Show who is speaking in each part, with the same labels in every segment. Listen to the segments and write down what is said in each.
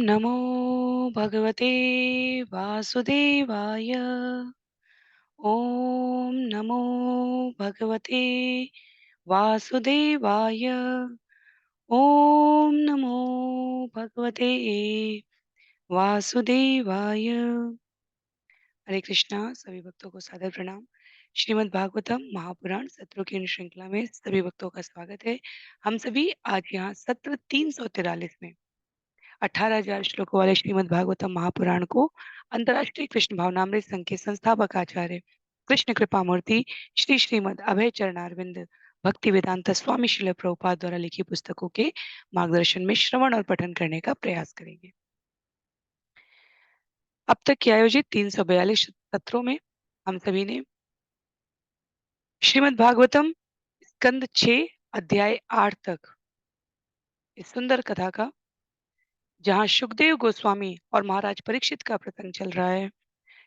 Speaker 1: नमो भगवते वासुदेवाय। ॐ नमो भगवते वासुदेवाय। ॐ नमो भगवते वासुदेवाय। हरे कृष्णा। सभी भक्तों को सादर प्रणाम। श्रीमद् भागवतम महापुराण सत्रों की इन श्रृंखला में सभी भक्तों का स्वागत है। हम सभी आज यहाँ सत्र 343 में 18,000 श्लोकों वाले श्रीमद् भागवतम महापुराण को अंतर्राष्ट्रीय कृष्ण भावनामृत संघ के संस्थापक आचार्य कृष्ण कृपा मूर्ति श्री श्रीमद् अभय चरणारविंद भक्ति वेदांत स्वामी श्रील प्रभुपाद द्वारा लिखी पुस्तकों के मार्गदर्शन में श्रवण और पठन करने का प्रयास करेंगे। अब तक के आयोजित 342 सत्रों में हम सभी ने श्रीमद् भागवतम स्कंद 6 अध्याय 8 तक इस सुंदर कथा का, जहाँ सुखदेव गोस्वामी और महाराज परीक्षित का प्रसंग चल रहा है,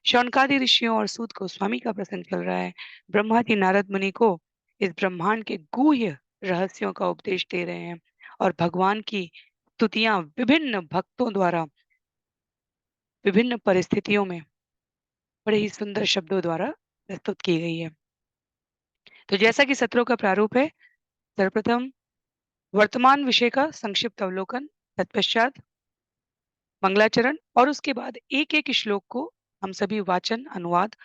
Speaker 1: शौनकादि ऋषियों और सूत गोस्वामी का प्रसंग चल रहा है, ब्रह्मा जी नारद मुनि को इस ब्रह्मांड के गूह्य रहस्यों का उपदेश दे रहे हैं और भगवान की स्तुतियां विभिन्न भक्तों द्वारा विभिन्न परिस्थितियों में बड़े ही सुंदर शब्दों द्वारा प्रस्तुत की गई है। तो जैसा कि सत्रों का प्रारूप है, सर्वप्रथम वर्तमान विषय का संक्षिप्त अवलोकन, तत्पश्चात मंगलाचरण और उसके बाद एक एक श्लोक को हम सभी वाचन, अनुवाद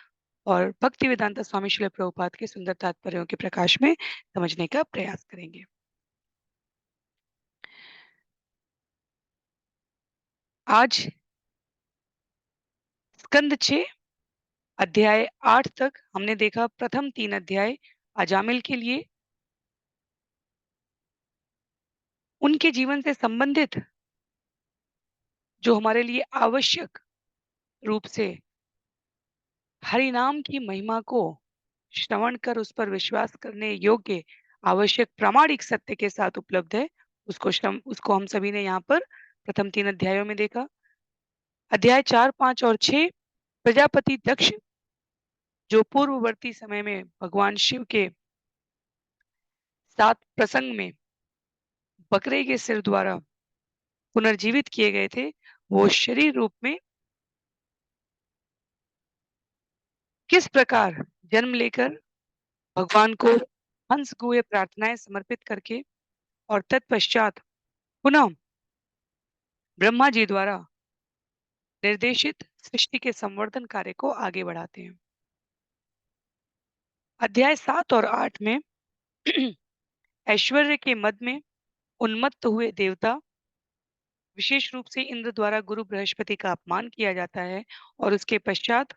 Speaker 1: और भक्ति वेदांत स्वामी श्रील प्रभुपाद के सुंदर तात्पर्यों के प्रकाश में समझने का प्रयास करेंगे। आज स्कंद 6 अध्याय 8 तक हमने देखा। प्रथम 3 अध्याय अजामिल के लिए उनके जीवन से संबंधित जो हमारे लिए आवश्यक रूप से हरि नाम की महिमा को श्रवण कर उस पर विश्वास करने योग्य आवश्यक प्रामाणिक सत्य के साथ उपलब्ध है, उसको हम सभी ने यहाँ पर प्रथम 3 अध्यायों में देखा। अध्याय 4, 5 और 6 प्रजापति दक्ष जो पूर्ववर्ती समय में भगवान शिव के साथ प्रसंग में बकरे के सिर द्वारा पुनर्जीवित किए गए थे, वो शरीर रूप में किस प्रकार जन्म लेकर भगवान को हंस गुहे प्रार्थनाएं समर्पित करके और तत्पश्चात पुनः ब्रह्मा जी द्वारा निर्देशित सृष्टि के संवर्धन कार्य को आगे बढ़ाते हैं। अध्याय 7 और 8 में ऐश्वर्य के मद में उन्मत्त हुए देवता, विशेष रूप से इंद्र द्वारा गुरु बृहस्पति का अपमान किया जाता है और उसके पश्चात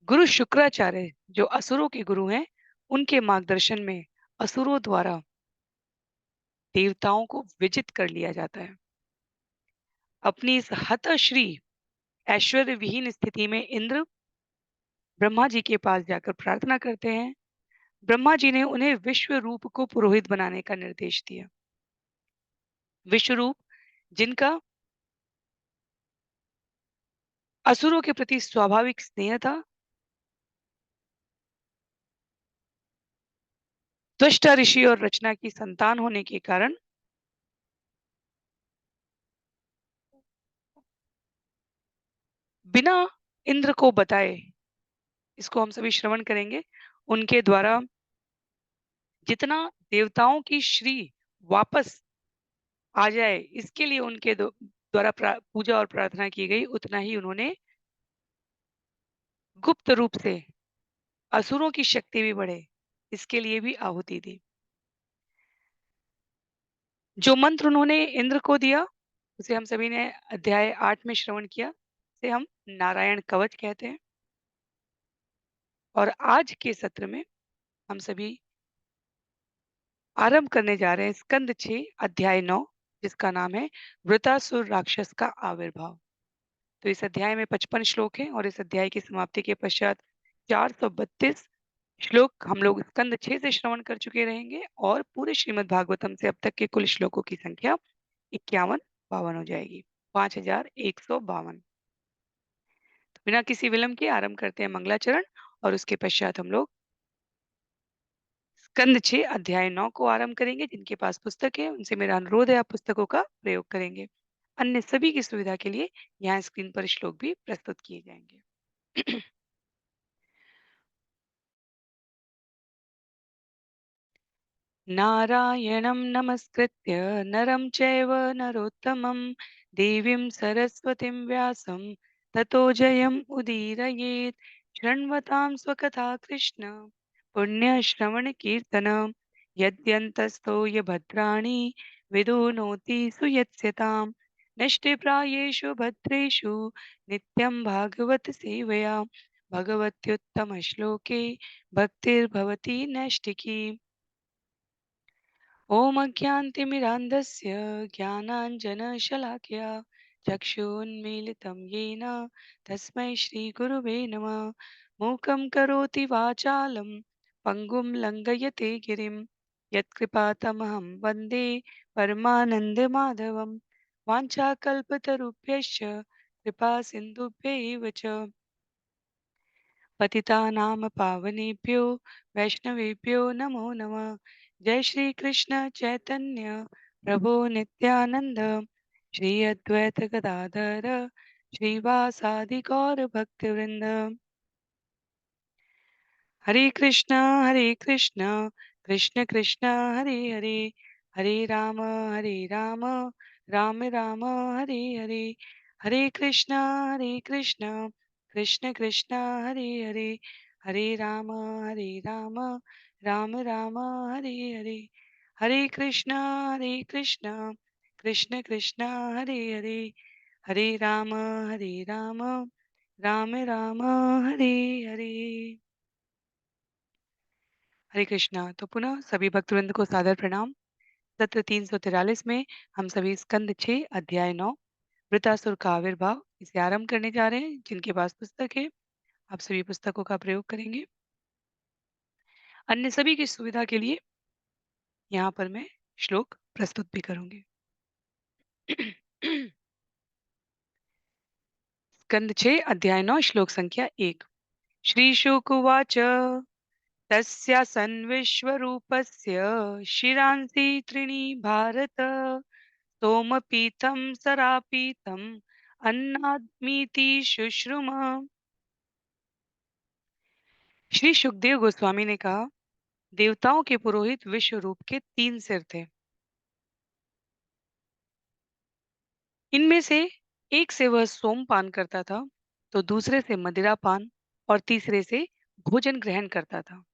Speaker 1: गुरु शुक्राचार्य जो असुरों के गुरु हैं, उनके मार्गदर्शन में असुरों द्वारा देवताओं को विजित कर लिया जाता है। अपनी इस हतश्री ऐश्वर्य विहीन स्थिति में इंद्र ब्रह्मा जी के पास जाकर प्रार्थना करते हैं। ब्रह्मा जी ने उन्हें विश्व रूप को पुरोहित बनाने का निर्देश दिया। विश्व रूप जिनका असुरों के प्रति स्वाभाविक स्नेह था, त्वष्टा ऋषि और रचना की संतान होने के कारण बिना इंद्र को बताए, इसको हम सभी श्रवण करेंगे, उनके द्वारा जितना देवताओं की श्री वापस आ जाए इसके लिए उनके द्वारा पूजा और प्रार्थना की गई, उतना ही उन्होंने गुप्त रूप से असुरों की शक्ति भी बढ़े इसके लिए भी आहुति दी। जो मंत्र उन्होंने इंद्र को दिया उसे हम सभी ने अध्याय 8 में श्रवण किया, इसे हम नारायण कवच कहते हैं। और आज के सत्र में हम सभी आरंभ करने जा रहे हैं स्कंद 6 अध्याय 9, जिसका नाम है वृतासुर राक्षस का आविर्भाव। तो इस अध्याय में 55 श्लोक हैं और इस अध्याय की समाप्ति के पश्चात 432 श्लोक हम लोग स्कंद 6 से श्रवण कर चुके रहेंगे और पूरे श्रीमद् भागवतम से अब तक के कुल श्लोकों की संख्या 51-52 हो जाएगी, 5152। तो बिना किसी विलंब के आरंभ करते हैं मंगलाचरण और उसके पश्चात हम लोग स्कंद 6 अध्याय 9 को आरंभ करेंगे। जिनके पास पुस्तक है उनसे मेरा अनुरोध है आप पुस्तकों का प्रयोग करेंगे। अन्य सभी की सुविधा के लिए यहाँ स्क्रीन पर श्लोक भी प्रस्तुत किए जाएंगे। नारायणं नमस्कृत्य नरं चैव नरोत्तमं देवीं सरस्वतीं व्यासं ततो जयम् उदीरयेत्। शृण्वतां स्वकथा कृष्ण पुण्यश्रवणकीर्तन यद्यन्तस्थो य भद्राणि विदुनोति सुयत्स्यताम्। नष्टप्रायेषु भद्रेषु नित्यं भागवत सेवया भगवत्युत्तमश्लोके भक्तिर्भवति नैष्टिकी। ॐ अज्ञानतिमिरान्धस्य ज्ञानाञ्जनशलाकया चक्षुन्मीलितं येन तस्मै श्रीगुरुवे नमः। मूकं करोति वाचालं पङ्गुं लङ्घयते गिरिं यत्कृपातमहं वन्दे परमानन्दमाधवं। वाञ्छाकल्पतरुभ्यश्च कृपासिन्धुभ्यैव च पतितानां पावनेभ्यो वैष्णवेभ्यो नमो नमः। जय श्री कृष्ण चैतन्य प्रभु नित्यानंद श्री अद्वैत गदाधर श्रीवासादि गौर भक्तवृंद। हरे कृष्ण कृष्ण कृष्ण हरे हरे हरे राम राम राम हरे हरे। हरे कृष्ण कृष्ण कृष्ण हरे हरे हरे राम राम राम हरे हरे। हरे कृष्ण कृष्ण कृष्ण हरे हरे हरे राम राम राम हरे हरे। हरे कृष्णा। तो पुनः सभी भक्तवृंद को सादर प्रणाम। सत्र 343 में हम सभी स्कंद 6 अध्याय 9 वृतासुर का आविर्भाव इसे आरंभ करने जा रहे हैं। जिनके पास पुस्तक है आप सभी पुस्तकों का प्रयोग करेंगे। अन्य सभी की सुविधा के लिए यहाँ पर मैं श्लोक प्रस्तुत भी करूंगी। स्कंद 6 अध्याय 9 श्लोक संख्या 1। श्री शुक उवाच तस्यासन् विश्वरूपस्य शिरांसि त्रीणि भारत सोमपीतं सरापीतम् अन्नाद्मीति शुश्रुम। श्री सुखदेव गोस्वामी ने कहा देवताओं के पुरोहित विश्व रूप के 3 सिर थे। इनमें से एक से वह सोम पान करता था तो दूसरे से मदिरा पान और तीसरे से भोजन ग्रहण करता था।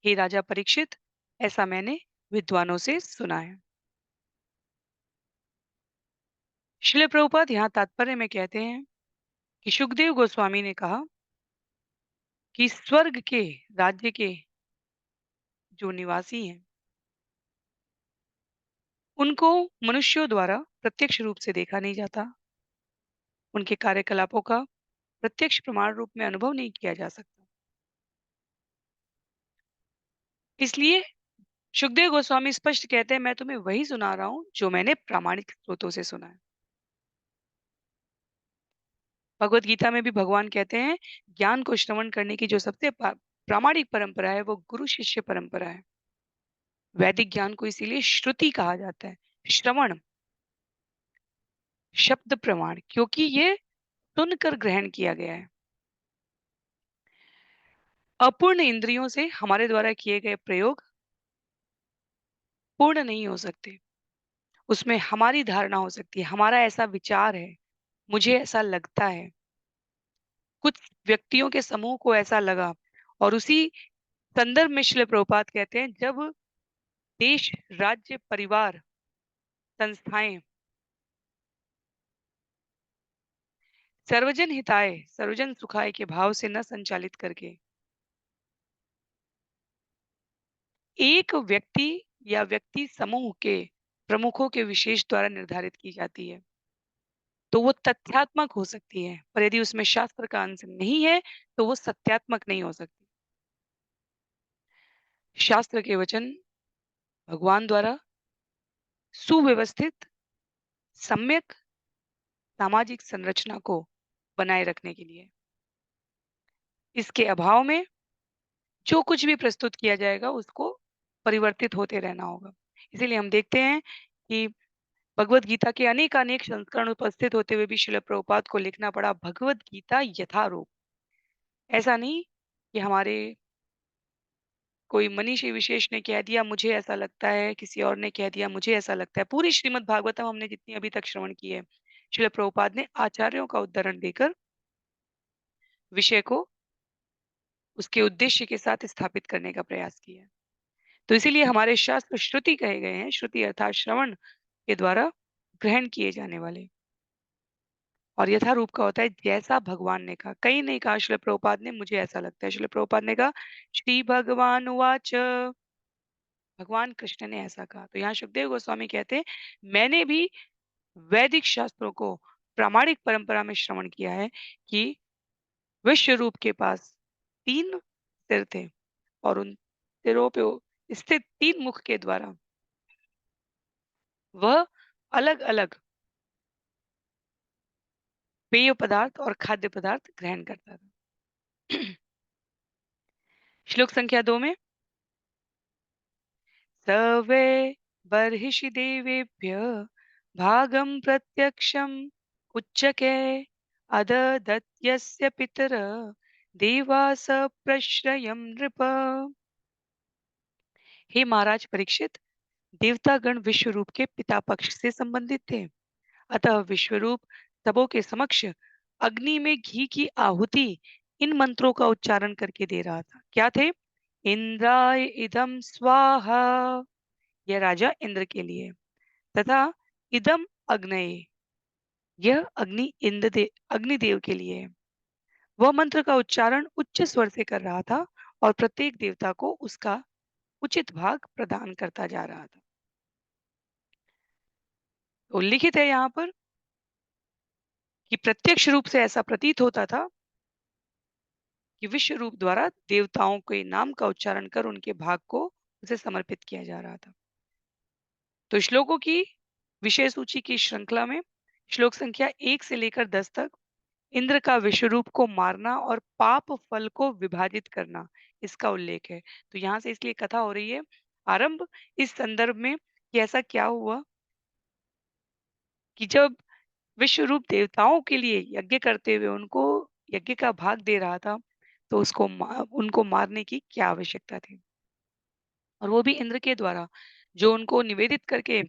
Speaker 1: हे राजा परीक्षित ऐसा मैंने विद्वानों से सुना है। श्रील प्रभुपाद यहाँ तात्पर्य में कहते हैं कि सुखदेव गोस्वामी ने कहा कि स्वर्ग के राज्य के जो निवासी हैं उनको मनुष्यों द्वारा प्रत्यक्ष रूप से देखा नहीं जाता। उनके कार्यकलापों का प्रत्यक्ष प्रमाण रूप में अनुभव नहीं किया जा सकता। इसलिए सुखदेव गोस्वामी स्पष्ट कहते हैं मैं तुम्हें वही सुना रहा हूं जो मैंने प्रामाणिक स्रोतों से सुना है। भगवत गीता में भी भगवान कहते हैं ज्ञान को श्रवण करने की जो सबसे प्रामाणिक परंपरा है वो गुरु शिष्य परंपरा है। वैदिक ज्ञान को इसीलिए श्रुति कहा जाता है। श्रवण शब्द प्रमाण क्योंकि ये सुनकर ग्रहण किया गया है। अपूर्ण इंद्रियों से हमारे द्वारा किए गए प्रयोग पूर्ण नहीं हो सकते। उसमें हमारी धारणा हो सकती है, हमारा ऐसा विचार है, मुझे ऐसा लगता है, कुछ व्यक्तियों के समूह को ऐसा लगा। और उसी संदर्भ में श्रील प्रभुपाद कहते हैं जब देश राज्य परिवार संस्थाएं सर्वजन हिताय सर्वजन सुखाय के भाव से न संचालित करके एक व्यक्ति या व्यक्ति समूह के प्रमुखों के विशेष द्वारा निर्धारित की जाती है तो वो तथ्यात्मक हो सकती है। पर यदि उसमें शास्त्र का अंश नहीं है तो वो सत्यात्मक नहीं हो सकती। शास्त्र के वचन भगवान द्वारा सुव्यवस्थित सम्यक सामाजिक संरचना को बनाए रखने के लिए। इसके अभाव में जो कुछ भी प्रस्तुत किया जाएगा उसको परिवर्तित होते रहना होगा। इसीलिए हम देखते हैं कि भगवद गीता के अनेक-अनेक संस्करण उपस्थित होते हुए भी श्रील प्रभुपाद को लिखना पड़ा भगवद गीता यथारूप। ऐसा नहीं कि हमारे कोई मनीषी विशेष ने कह दिया मुझे ऐसा लगता है, किसी और ने कह दिया मुझे ऐसा लगता है। पूरी श्रीमद् भागवतम हमने जितनी अभी तक श्रवण की है, श्रील प्रभुपाद ने आचार्यों का उद्धरण देकर विषय को उसके उद्देश्य के साथ स्थापित करने का प्रयास किया है। तो इसीलिए हमारे शास्त्र श्रुति कहे गए हैं, श्रुति अर्थात श्रवण के द्वारा ग्रहण किए जाने वाले। और यथारूप का होता है जैसा भगवान ने कहा। कहीं नहीं कहा श्रील प्रभुपाद ने मुझे ऐसा लगता है। श्रील प्रभुपाद ने कहा श्री भगवान उवाच, भगवान कृष्ण ने ऐसा कहा। तो यहाँ सुखदेव गोस्वामी कहते हैं मैंने भी वैदिक शास्त्रों को प्रामाणिक परंपरा में श्रवण किया है कि विश्व रूप के पास 3 सिर थे और उन सिरों पे स्थित 3 मुख के द्वारा वह अलग-अलग पेय पदार्थ और खाद्य पदार्थ ग्रहण करता था। श्लोक संख्या 2 में स वै बर्हिषि देवेभ्य भागं प्रत्यक्षम् उच्चके अददत् पितर देवास प्रश्रयं नृप। हे महाराज परीक्षित, देवतागण विश्वरूप के पिता पक्ष से संबंधित थे। अतः विश्वरूप सबों के समक्ष अग्नि में घी की आहुति इन मंत्रों का उच्चारण करके दे रहा था। क्या थे? इंद्राय इदम स्वाहा, यह राजा इंद्र के लिए, तथा इदम अग्नये, यह अग्निदेव के लिए है। वह मंत्र का उच्चारण उच्च स्वर से कर रहा था और प्रत्येक देवता को उसका उचित भाग प्रदान करता जा रहा था। तो लिखित है यहाँ पर कि प्रत्यक्ष रूप से ऐसा प्रतीत होता था कि विश्व रूप द्वारा देवताओं के नाम का उच्चारण कर उनके भाग को उसे समर्पित किया जा रहा था। तो श्लोकों की विषय सूची की श्रृंखला में श्लोक संख्या 1 से लेकर 10 तक इंद्र का विश्वरूप को मारना और पाप फल को विभाजित करना, इसका उल्लेख है। तो यहाँ से इसलिए कथा हो रही है आरंभ इस संदर्भ में कि ऐसा क्या हुआ कि जब विश्वरूप देवताओं के लिए यज्ञ करते हुए उनको यज्ञ का भाग दे रहा था, तो उनको मारने की क्या आवश्यकता थी? और वो भी इंद्र के द्वारा, जो उनको निवेदित करके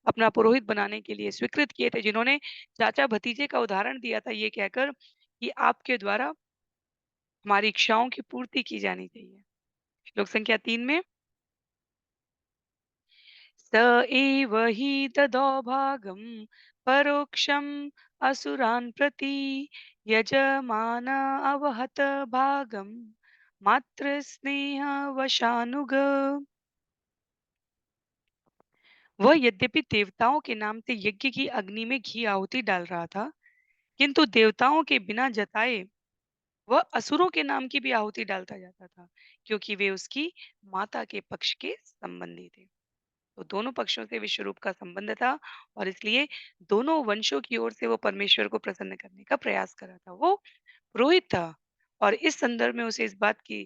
Speaker 1: अपना पुरोहित बनाने के लिए स्वीकृत किए थे, जिन्होंने चाचा भतीजे का उदाहरण दिया था ये कहकर कि आपके द्वारा हमारी इच्छाओं की पूर्ति की जानी चाहिए। श्लोक संख्या 3 में स एव हि ददौ भागं परोक्षम् असुरान् प्रति यजमान अवहत भागं मात्र स्नेहवशानुग। वह यद्यपि देवताओं के नाम से यज्ञ की अग्नि में घी आहुति डाल रहा था, किंतु देवताओं के बिना जताए वह असुरों के नाम की भी आहुति डालता जाता था, क्योंकि वे उसकी माता के पक्ष के संबंधी थे। तो दोनों पक्षों से विश्वरूप का संबंध था और इसलिए दोनों वंशों की ओर से वो परमेश्वर को प्रसन्न करने का प्रयास कर रहा था। वो पुरोहित था और इस संदर्भ में उसे इस बात की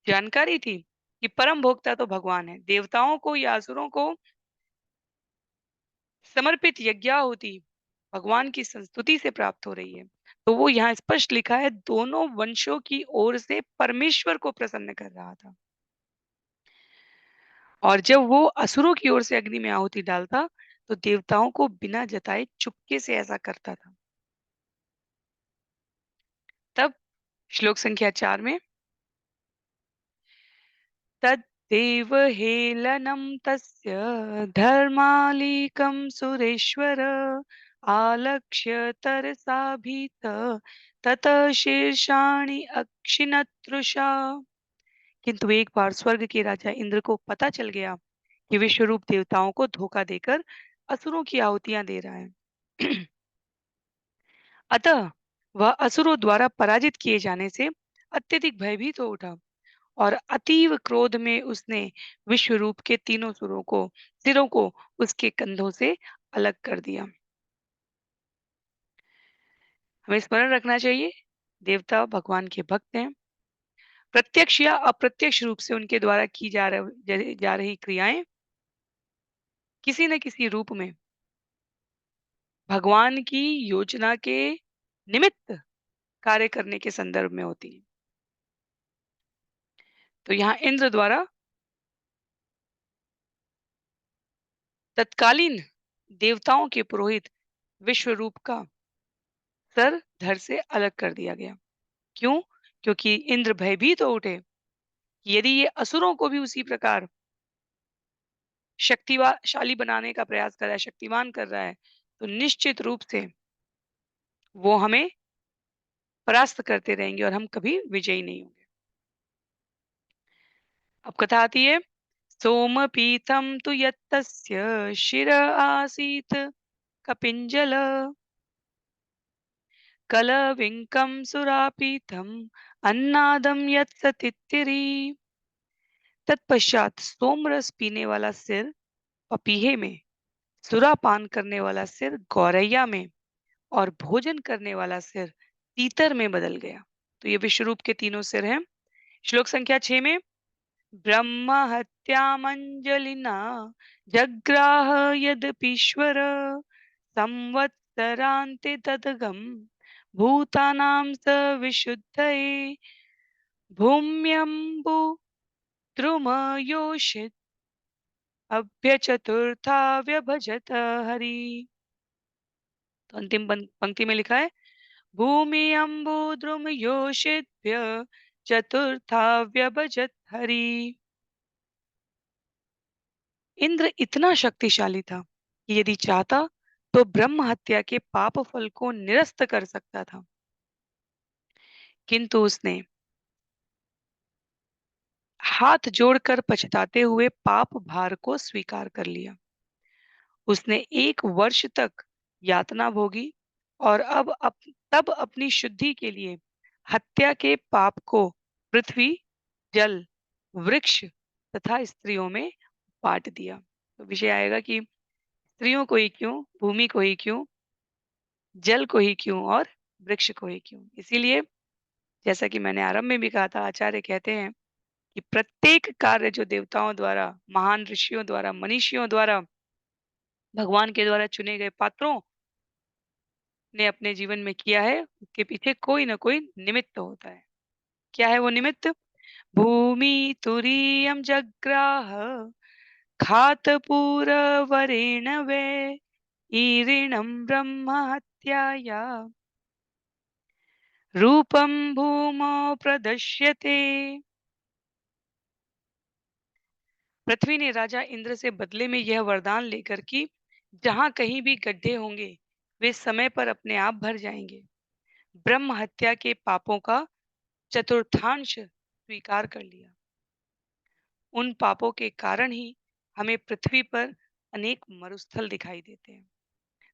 Speaker 1: जानकारी थी कि परम भोक्ता तो भगवान है। देवताओं को या असुरों को समर्पित यज्ञाहुति भगवान की संस्तुति से प्राप्त हो रही है। तो वो यहाँ स्पष्ट लिखा है दोनों वंशों की ओर से परमेश्वर को प्रसन्न कर रहा था। और जब वो असुरों की ओर से अग्नि में आहुति डालता, तो देवताओं को बिना जताए चुपके से ऐसा करता था। तब श्लोक संख्या 4 में तद्देव हेलनं तस्य धर्मालीकं सुरेश्वर आलक्ष्य तरसा भीत ततः शीर्षाणि अक्षिणत्रुषा। किंतु एक बार स्वर्ग के राजा इंद्र को पता चल गया कि विश्वरूप देवताओं को धोखा देकर असुरों की आहुतियां दे रहा है। अतः वह असुरों द्वारा पराजित किए जाने से अत्यधिक भयभीत हो उठा और अतीव क्रोध में उसने विश्वरूप के तीनों सिरों को उसके कंधों से अलग कर दिया। हमें स्मरण रखना चाहिए देवता भगवान के भक्त हैं प्रत्यक्ष या अप्रत्यक्ष रूप से उनके द्वारा की जा रही क्रियाएं किसी न किसी रूप में भगवान की योजना के निमित्त कार्य करने के संदर्भ में होती हैं। तो यहाँ इंद्र द्वारा तत्कालीन देवताओं के पुरोहित विश्वरूप का सर धड़ से अलग कर दिया गया। क्यों? क्योंकि इंद्र भयभीत हो उठे कि यदि ये असुरों को भी उसी प्रकार शक्तिशाली बनाने का प्रयास कर रहा है, शक्तिमान कर रहा है, तो निश्चित रूप से वो हमें परास्त करते रहेंगे और हम कभी विजयी नहीं होंगे। अब कथा आती है, सोमपीतम तु यत्तस्य शिर आसीत कपिंजल कलविंकम सुरापीतम अन्नादम यत्सतित्तिरी। तत्पश्चात सोमरस पीने वाला सिर पपीहे में, सुरापान करने वाला सिर गौरैया में और भोजन करने वाला सिर तीतर में बदल गया। तो ये विश्वरूप के तीनों सिर हैं। श्लोक संख्या 6 में, ब्रह्म हत्यामंजलिना जग्राह यदपीश्वर संवत्सरान्ते तदगम भूतानां स विशुद्धये भूम्यम्बु द्रुमयोषित अभ्यचतुर्था व्यभजत हरि। तो अंतिम पंक्ति में लिखा है, भूमि अम्बुद्रुम योषिभ्य चतुर्था व्यभजत हरि। इंद्र इतना शक्तिशाली था कि यदि चाहता तो ब्रह्म हत्या के पाप फल को निरस्त कर सकता था, किंतु उसने हाथ जोड़कर पछताते हुए पाप भार को स्वीकार कर लिया। उसने 1 वर्ष तक यातना भोगी और तब अपनी शुद्धि के लिए हत्या के पाप को पृथ्वी, जल, वृक्ष तथा स्त्रियों में बांट दिया। तो विषय आएगा कि स्त्रियों को ही क्यों, भूमि को ही क्यों, जल को ही क्यों और वृक्ष को ही क्यों। इसीलिए जैसा कि मैंने आरंभ में भी कहा था, आचार्य कहते हैं कि प्रत्येक कार्य जो देवताओं द्वारा, महान ऋषियों द्वारा, मनीषियों द्वारा, भगवान के द्वारा चुने गए पात्रों ने अपने जीवन में किया है, उसके पीछे कोई ना कोई निमित्त होता है। क्या है वो निमित्त? भूमि तुरीयं जग्राह खातपूरवरेण वै ईरिणं ब्रह्म हत्याया रूपं भूमौ प्रदश्यते। पृथ्वी ने राजा इंद्र से बदले में यह वरदान लेकर कि जहां कहीं भी गड्ढे होंगे वे समय पर अपने आप भर जाएंगे, ब्रह्म हत्या के पापों का चतुर्थांश स्वीकार कर लिया। उन पापों के कारण ही हमें पृथ्वी पर अनेक मरुस्थल दिखाई देते हैं।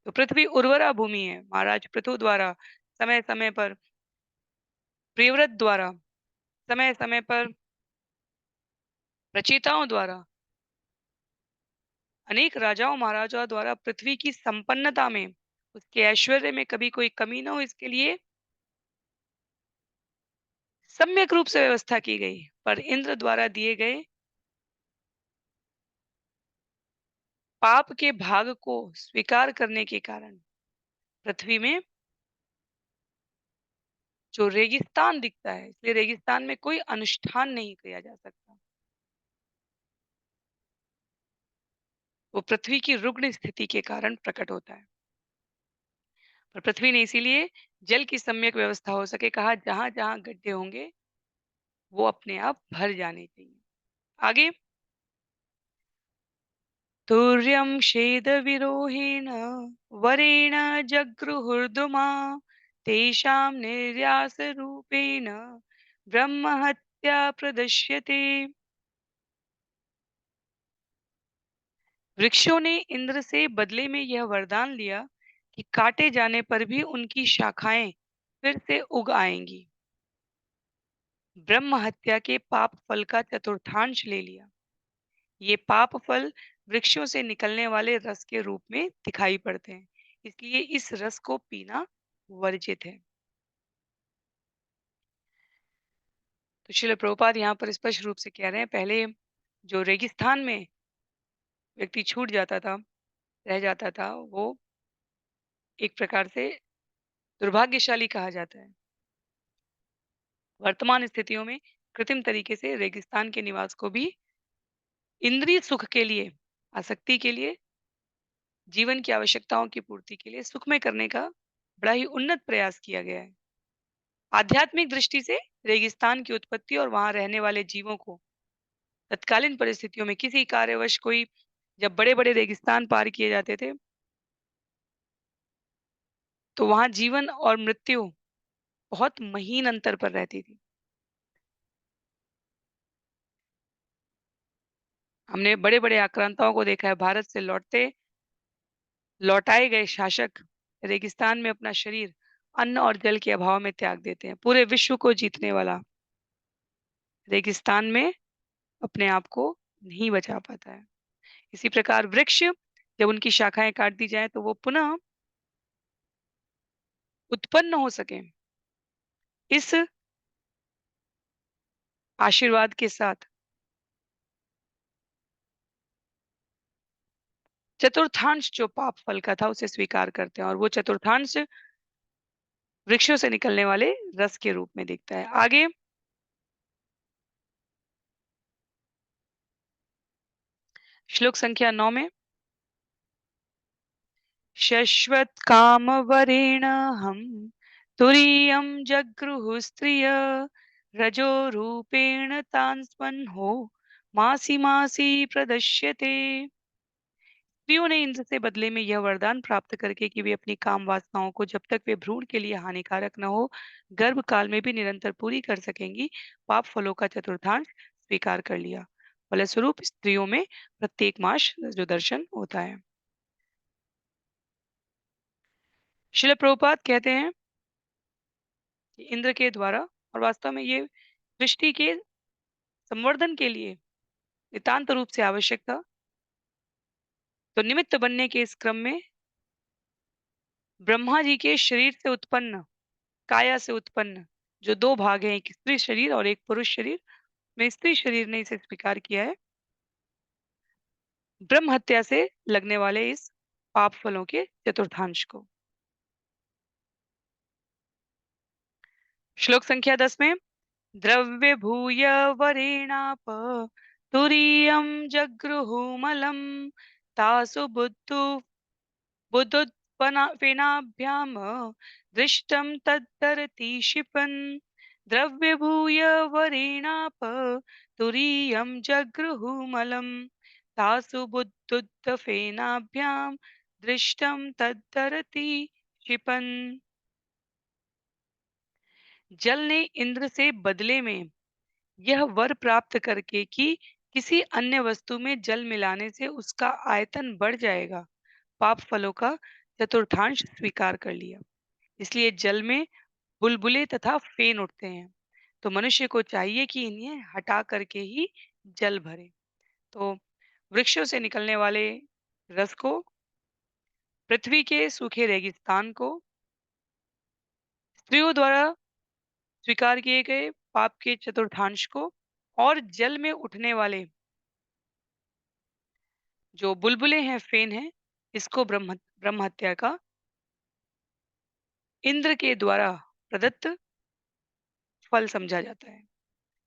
Speaker 1: तो पृथ्वी उर्वरा भूमि है। महाराज पृथु द्वारा समय समय पर, प्रियव्रत द्वारा समय समय पर, रचयिताओं द्वारा, अनेक राजाओं महाराजाओं द्वारा पृथ्वी की संपन्नता में, उसके ऐश्वर्य में कभी कोई कमी न हो, इसके लिए सम्यक रूप से व्यवस्था की गई। पर इंद्र द्वारा दिए गए पाप के भाग को स्वीकार करने के कारण पृथ्वी में जो रेगिस्तान दिखता है, इसलिए रेगिस्तान में कोई अनुष्ठान नहीं किया जा सकता। वो पृथ्वी की रुग्ण स्थिति के कारण प्रकट होता है। पर पृथ्वी ने इसीलिए जल की सम्यक व्यवस्था हो सके कहा, जहां जहां गड्ढे होंगे वो अपने आप भर जाने चाहिए। आगे, तुर्यं शेद विरोहेण वरेण जगृहुर्दुमा तेषां निर्यास रूपेण ब्रह्म हत्या प्रदश्यते। वृक्षों ने इंद्र से बदले में यह वरदान लिया कि काटे जाने पर भी उनकी शाखाएं फिर से उग आएंगी। ब्रह्म हत्या के पाप फल का चतुर्थांश ले लिया। ये पाप फल वृक्षों से निकलने वाले रस के रूप में दिखाई पड़ते हैं, इसलिए इस रस को पीना वर्जित है। तो श्रील प्रभुपाद यहाँ पर स्पष्ट रूप से कह रहे हैं, पहले जो रेगिस्तान में व्यक्ति छूट जाता था, रह जाता था, वो एक प्रकार से दुर्भाग्यशाली कहा जाता है। वर्तमान स्थितियों में कृत्रिम तरीके से रेगिस्तान के निवास को भी इंद्रिय सुख के लिए, आसक्ति के लिए, जीवन की आवश्यकताओं की पूर्ति के लिए सुखमय करने का बड़ा ही उन्नत प्रयास किया गया है। आध्यात्मिक दृष्टि से रेगिस्तान की उत्पत्ति और वहां रहने वाले जीवों को तत्कालीन परिस्थितियों में किसी कार्यवश कोई जब बड़े-बड़े रेगिस्तान पार किए जाते थे, तो वहां जीवन और मृत्यु बहुत महीन अंतर पर रहती थी। हमने बड़े-बड़े आक्रांताओं को देखा है, भारत से लौटाए गए शासक रेगिस्तान में अपना शरीर अन्न और जल के अभाव में त्याग देते हैं। पूरे विश्व को जीतने वाला रेगिस्तान में अपने आप को नहीं बचा पाता है। इसी प्रकार वृक्ष जब उनकी शाखाएं काट दी जाए तो वो पुनः उत्पन्न हो सके, इस आशीर्वाद के साथ चतुर्थांश जो पाप फल का था उसे स्वीकार करते हैं, और वो चतुर्थांश वृक्षों से निकलने वाले रस के रूप में दिखता है। आगे श्लोक संख्या 9 में, शश्वत काम वरेण हम तुरीयम जगृहु स्त्रिय रजो रूपेण तान्स्मन् हो मासी मासी प्रदश्यते। स्त्रियों ने इंद्र से बदले में यह वरदान प्राप्त करके कि वे अपनी काम वासनाओं को जब तक वे भ्रूण के लिए हानिकारक न हो, गर्भ काल में भी निरंतर पूरी कर सकेंगी, पाप फलों का चतुर्थांश स्वीकार कर लिया। फलस्वरूप स्त्रियों में प्रत्येक मास जो दर्शन होता है। शिल प्रभुपाद कहते हैं कि इंद्र के द्वारा, और वास्तव में ये सृष्टि के संवर्धन के लिए नितांत रूप से आवश्यक था, तो निमित्त बनने के इस क्रम में ब्रह्मा जी के शरीर से उत्पन्न, काया से उत्पन्न जो दो भाग हैं, एक स्त्री शरीर और एक पुरुष शरीर, में स्त्री शरीर ने इसे स्वीकार किया है ब्रह्म हत्या से लगने वाले इस पाप फलों के चतुर्थांश को। श्लोक संख्या 10 में, द्रव्य भूय वरेणाप तुरीयम जगृहुमलम तासु बुद्धुत्पन्नाभ्याम दृष्टम तद्धरति क्षिपन्। द्रव्य भूय वरेणाप तुरीयम जगृहुमलम तासु बुद्धुत्फेनाभ्याम दृष्टम तद्धरति क्षिपन्। जल ने इंद्र से बदले में यह वर प्राप्त करके कि किसी अन्य वस्तु में जल मिलाने से उसका आयतन बढ़ जाएगा, पाप फलों का चतुर्थांश स्वीकार कर लिया। इसलिए जल में बुलबुले तथा फेन उठते हैं, तो मनुष्य को चाहिए कि इन्हें हटा करके ही जल भरे। तो वृक्षों से निकलने वाले रस को, पृथ्वी के सूखे रेगिस्तान को, स्त्रियों द्वारा स्वीकार किए गए पाप के चतुर्थांश को, और जल में उठने वाले जो बुलबुले हैं, फेन हैं, इसको ब्रह्म हत्या का इंद्र के द्वारा प्रदत्त फल समझा जाता है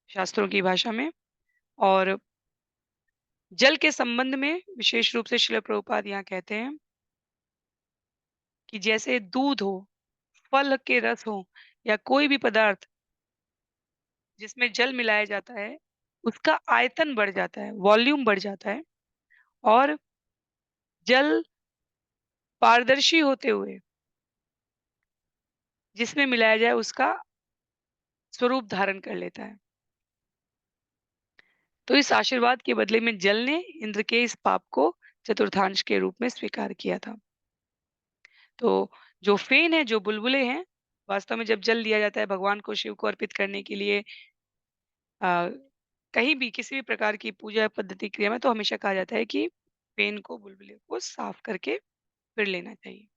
Speaker 1: शास्त्रों की भाषा में। और जल के संबंध में विशेष रूप से श्रील प्रभुपाद यहाँ कहते हैं कि जैसे दूध हो, फल के रस हो, या कोई भी पदार्थ जिसमें जल मिलाया जाता है, उसका आयतन बढ़ जाता है, वॉल्यूम बढ़ जाता है, और जल पारदर्शी होते हुए जिसमें मिलाया जाए उसका स्वरूप धारण कर लेता है। तो इस आशीर्वाद के बदले में जल ने इंद्र के इस पाप को चतुर्थांश के रूप में स्वीकार किया था। तो जो फेन है, जो बुलबुले हैं, वास्तव में जब जल दिया जाता है भगवान को, शिव को अर्पित करने के लिए, अ, कहीं भी किसी भी प्रकार की पूजा पद्धति क्रिया में, तो हमेशा कहा जाता है कि फेन को, बुलबुले को साफ करके फिर लेना चाहिए।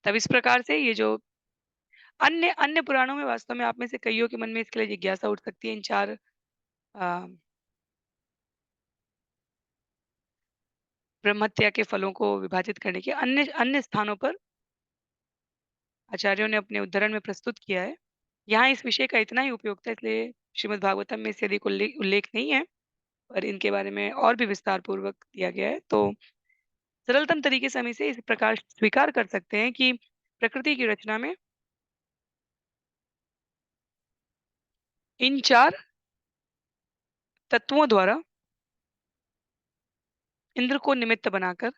Speaker 1: तब इस प्रकार से ये जो अन्य अन्य पुराणों में वास्तव में आप में से कइयों के मन में इसके लिए जिज्ञासा उठ सकती है इन 4 अ, ब्रह्म हत्या के फलों को विभाजित करने की अन्य अन्य स्थानों पर आचार्यों ने अपने उद्धरण में प्रस्तुत किया है। यहाँ इस विषय का इतना ही उपयोग था इसलिए श्रीमद् भागवतम में इससे अधिक उल्लेख नहीं है, पर इनके बारे में और भी विस्तार पूर्वक दिया गया है। तो सरलतम तरीके से हम इसे इस प्रकार स्वीकार कर सकते हैं कि प्रकृति की रचना में इन 4 तत्वों द्वारा इंद्र को निमित्त बनाकर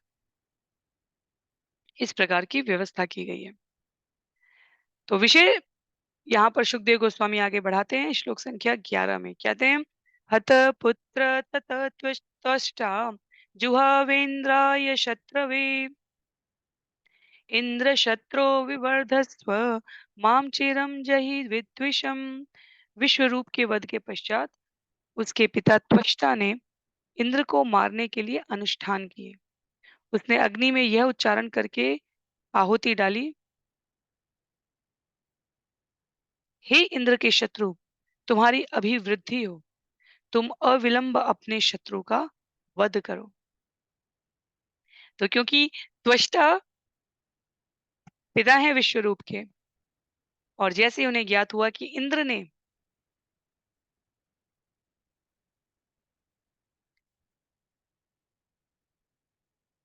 Speaker 1: इस प्रकार की व्यवस्था की गई है। तो विषय यहाँ पर सुखदेव गोस्वामी आगे बढ़ाते हैं श्लोक संख्या 11 में कहते हैं हत पुत्र तत त्वष्टा जुहावेन्द्राय शत्रवे इंद्र शत्रो विवर्धस्व माम चिरम जहि विद्विषम। विश्व रूप के वध के पश्चात उसके पिता त्वष्टा ने इंद्र को मारने के लिए अनुष्ठान किए। उसने अग्नि में यह उच्चारण करके आहुति डाली, हे इंद्र के शत्रु, तुम्हारी अभिवृद्धि हो, तुम अविलंब अपने शत्रु का वध करो। तो क्योंकि त्वष्टा पिता है विश्व रूप के, और जैसे ही उन्हें ज्ञात हुआ कि इंद्र ने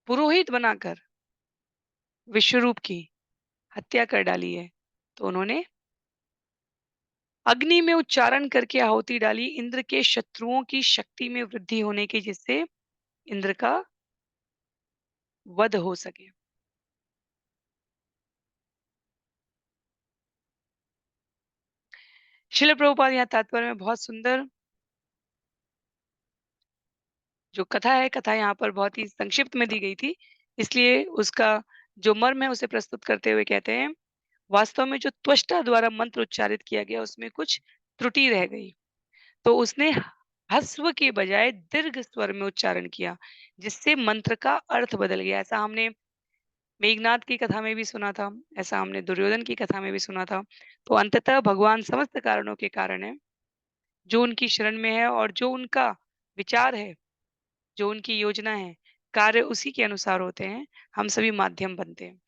Speaker 1: पुरोहित बनाकर विश्व रूप की हत्या कर डाली है, तो उन्होंने अग्नि में उच्चारण करके आहुति डाली इंद्र के शत्रुओं की शक्ति में वृद्धि होने की, जिससे इंद्र का वध हो सके। शिल प्रभुपाद यहाँ तात्पर्य में बहुत सुंदर जो कथा है, कथा यहाँ पर बहुत ही संक्षिप्त में दी गई थी, इसलिए उसका जो मर्म है उसे प्रस्तुत करते हुए कहते हैं, वास्तव में जो त्वष्टा द्वारा मंत्र उच्चारित किया गया उसमें कुछ त्रुटि रह गई। तो उसने ह्रस्व के बजाय दीर्घ स्वर में उच्चारण किया, जिससे मंत्र का अर्थ बदल गया। ऐसा हमने मेघनाद की कथा में भी सुना था, ऐसा हमने दुर्योधन की कथा में भी सुना था। तो अंततः भगवान समस्त कारणों के कारण है, जो उनकी शरण में है और जो उनका विचार है, जो उनकी योजना है, कार्य उसी के अनुसार होते हैं, हम सभी माध्यम बनते हैं।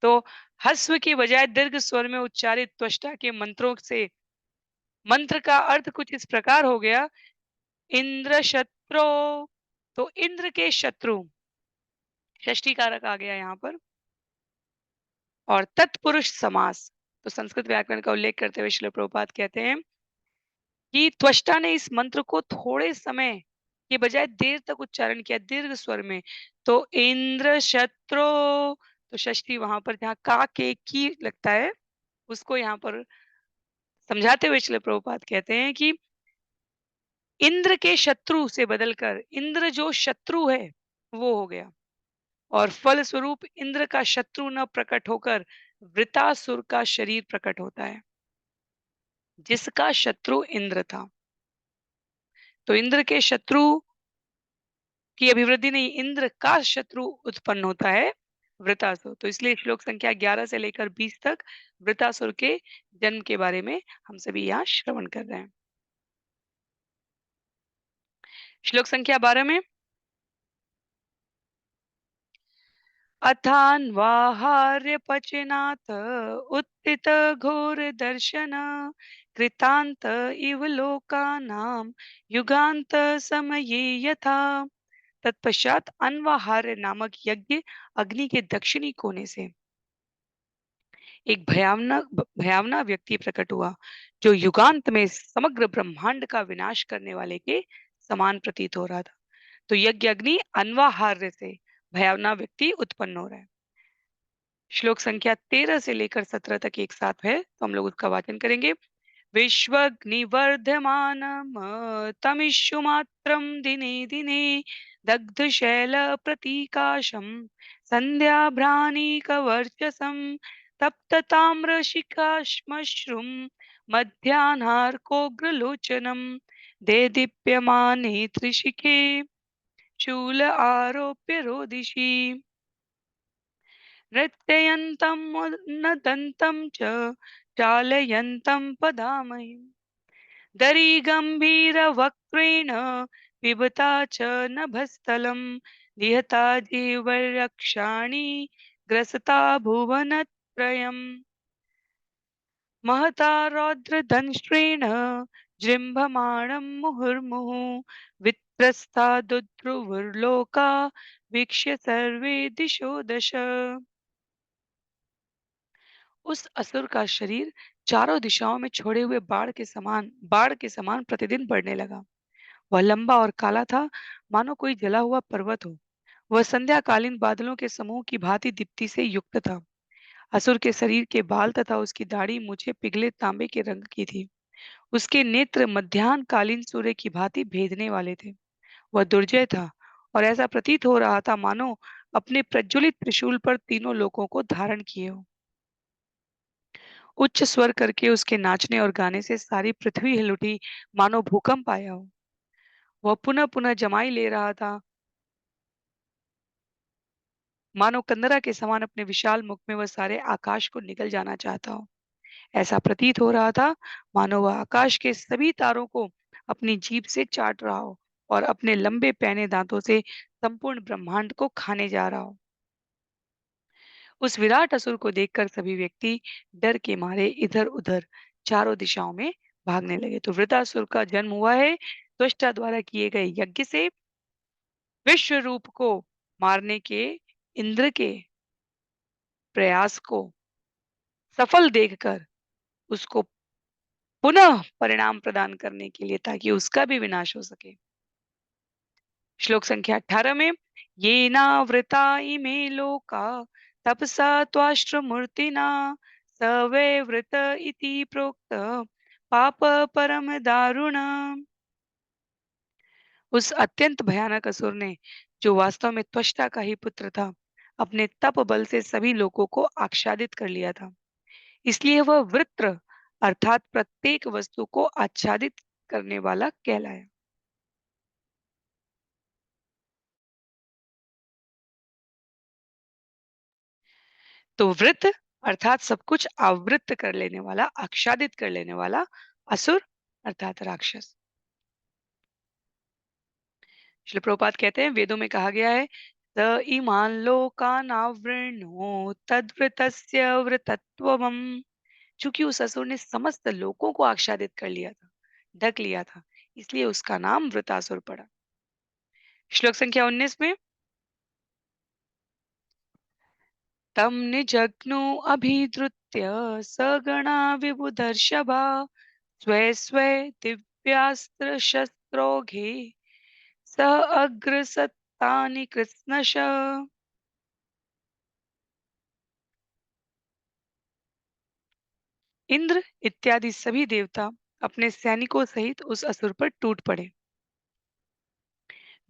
Speaker 1: तो ह्रस्व के बजाय दीर्घ स्वर में उच्चारित त्वष्टा के मंत्रों से मंत्र का अर्थ कुछ इस प्रकार हो गया, इंद्र शत्रु। तो इंद्र के शत्रु षष्ठी कारक आ गया यहाँ पर, और तत्पुरुष समास। तो संस्कृत व्याकरण का उल्लेख करते हुए श्रील प्रभुपाद कहते हैं कि त्वष्टा ने इस मंत्र को थोड़े समय के बजाय देर तक उच्चारण किया दीर्घ स्वर में। तो इंद्र शत्रु, तो षष्ठी वहां पर जहाँ का के की लगता है, उसको यहाँ पर समझाते हुए श्रील प्रभुपाद कहते हैं कि इंद्र के शत्रु से बदलकर इंद्र जो शत्रु है वो हो गया, और फल स्वरूप इंद्र का शत्रु न प्रकट होकर वृतासुर का शरीर प्रकट होता है, जिसका शत्रु इंद्र था। तो इंद्र के शत्रु की अभिवृद्धि नहीं, इंद्र का शत्रु उत्पन्न होता है, वृतासुर। तो इसलिए श्लोक संख्या 11 से लेकर 20 तक वृतासुर के जन्म के बारे में हम सभी यहाँ श्रवण कर रहे हैं। श्लोक संख्या 12 में अथान्वाहार्यपचनात् उत्थित घोर दर्शन कृतांत इव लोकानां युगांत समये यथा। तत्पश्चात अनवाहार्य नामक यज्ञ अग्नि के दक्षिणी कोने से एक भयावना व्यक्ति प्रकट हुआ, जो युगांत में समग्र ब्रह्मांड का विनाश करने वाले के समान प्रतीत हो रहा था। तो यज्ञ अग्नि अनवाहार्य से भयावना व्यक्ति उत्पन्न हो रहा है। श्लोक संख्या 13 से लेकर 17 तक एक साथ है, तो हम लोग उसका वाचन करेंगे। विश्वग्निवर्धमानम् तमिषुमात्रं दिने दिने दग्धशैलप्रतीकाशं सन्ध्याभ्रानीकवर्चसं तप्तताम्रशिखाश्मश्रुं मध्याह्नार्कोग्रलोचनं देदीप्यमाने त्रिशिखे शूल आरोप्य रोदिषि नृत्यन्तं उन्नदन्तं च चालयन्तं पदामहि दरीगम्भीरवक्त्रेण पिबता च नभस्थलं निहता जीवरक्षाणि ग्रसता भुवनत्रयम् महता रौद्रदंष्ट्रेण जृम्भमाणं मुहुर्मुहुः वित्रस्ता दुद्रुवुर्लोका वीक्ष्य सर्वे दिशो दश। उस असुर का शरीर चारों दिशाओं में छोड़े हुए बाढ़ के समान प्रतिदिन बढ़ने लगा। वह लंबा और काला था, मानो कोई जला हुआ पर्वत हो। वह संध्याकालीन बादलों के समूह की भांति दीप्ति से युक्त था। असुर के शरीर के बाल तथा उसकी दाढ़ी मुझे पिघले तांबे के रंग की थी। उसके नेत्र मध्याह्न कालीन सूर्य की भांति भेदने वाले थे। वह दुर्जय था और ऐसा प्रतीत हो रहा था मानो अपने प्रज्वलित त्रिशूल पर तीनों लोकों को धारण किए हो। उच्च स्वर करके उसके नाचने और गाने से सारी पृथ्वी हिल उठी, मानो भूकंप आया हो। वह पुनः पुनः जमाई ले रहा था, मानो कंदरा के समान अपने विशाल मुख में वह सारे आकाश को निगल जाना चाहता हो। ऐसा प्रतीत हो रहा था मानो वह आकाश के सभी तारों को अपनी जीभ से चाट रहा हो और अपने लंबे पैने दांतों से संपूर्ण ब्रह्मांड को खाने जा रहा हो। उस विराट असुर को देखकर सभी व्यक्ति डर के मारे इधर-उधर चारों दिशाओं में भागने लगे। तो वृत्रासुर का जन्म हुआ है त्वष्टा द्वारा किए गए यज्ञ से। विश्व रूप को मारने के इंद्र के प्रयास को सफल देखकर उसको पुनः परिणाम प्रदान करने के लिए, ताकि उसका भी विनाश हो सके। श्लोक संख्या 18 में ये नावृता इमे लोका तपसा त्वाष्ट्र मूर्तिना स वै वृत इति प्रोक्त पाप परम दारुण। उस अत्यंत भयानक असुर ने, जो वास्तव में त्वष्टा का ही पुत्र था, अपने तप बल से सभी लोगों को आच्छादित कर लिया था। इसलिए वह वृत्र अर्थात प्रत्येक वस्तु को आच्छादित करने वाला कहलाया। तो वृत्त अर्थात सब कुछ आवृत्त कर लेने वाला, आच्छादित कर लेने वाला, असुर अर्थात राक्षस। श्रील प्रभुपाद कहते हैं वेदों में कहा गया है स इमान लोकानावृणो तद्वृतस्य वृतत्वम। चूंकि उस असुर ने समस्त लोकों को आच्छादित कर लिया था, ढक लिया था, इसलिए उसका नाम वृतासुर पड़ा। श्लोक संख्या 19 में तम निजग्नो अभिद्रुत्य सगणा विबुधर्षभा स्वे स्वे दिव्यास्त्र शस्त्रोघे स अग्रसत्तानि कृत्स्नश। इंद्र इत्यादि सभी देवता अपने सैनिकों सहित उस असुर पर टूट पड़े।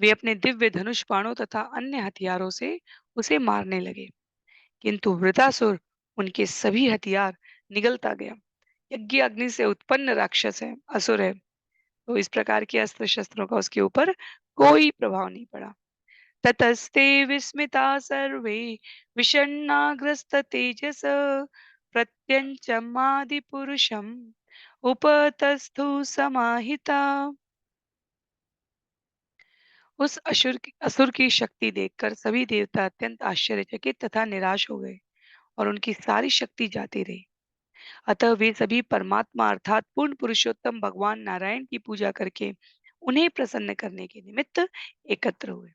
Speaker 1: वे अपने दिव्य धनुष बाणों तथा अन्य हथियारों से उसे मारने लगे, किंतु वृतासुर उनके सभी हथियार निगलता गया। यज्ञ अग्नि से उत्पन्न राक्षस है, असुर है, तो इस प्रकार के अस्त्र शस्त्रों का उसके ऊपर कोई प्रभाव नहीं पड़ा। ततस्ते विस्मिता सर्वे विषण्णाग्रस्त तेजस प्रत्यंचमादि पुरुषम उपतस्थु समाहिता। उस असुर की शक्ति देखकर सभी देवता अत्यंत आश्चर्यचकित तथा निराश हो गए और उनकी सारी शक्ति जाती रही। अतः वे सभी परमात्मा अर्थात पूर्ण पुरुषोत्तम भगवान नारायण की पूजा करके उन्हें प्रसन्न करने के निमित्त एकत्र हुए।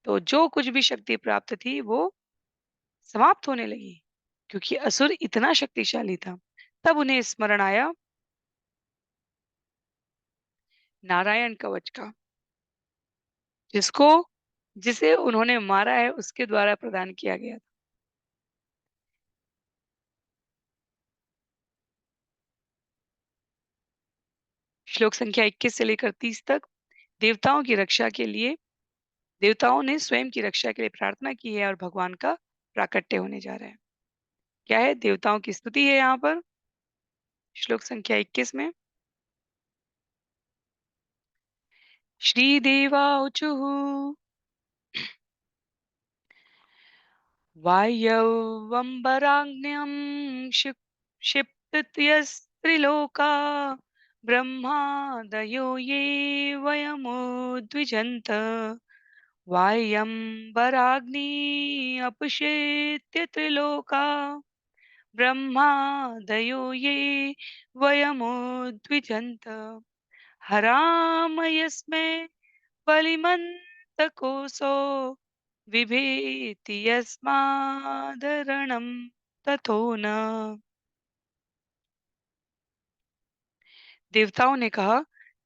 Speaker 1: तो जो कुछ भी शक्ति प्राप्त थी वो समाप्त होने लगी, क्योंकि असुर इतना शक्तिशाली था। तब उन्हें स्मरण आया नारायण कवच का, जिसको जिसे उन्होंने मारा है उसके द्वारा प्रदान किया गया था। श्लोक संख्या 21 से लेकर 30 तक देवताओं की रक्षा के लिए देवताओं ने स्वयं की रक्षा के लिए प्रार्थना की है और भगवान का प्राकट्य होने जा रहा है। क्या है? देवताओं की स्तुति है यहाँ पर। श्लोक संख्या 21 में श्रीदेवाऊचुः वायव्यंबराग्न्यं क्षिप् स्तुत्यस्त्रिलोका ब्रह्मादयो ये वयमुद्विजन्त वायुम्बराग्नि अपशित्य त्रिलोका ब्रह्मादयो ये वयमुद्विजन्त हरामयस्मै बलिमन्तकोऽसौ बिभेति यस्मादरणं ततो न। देवताओं ने कहा,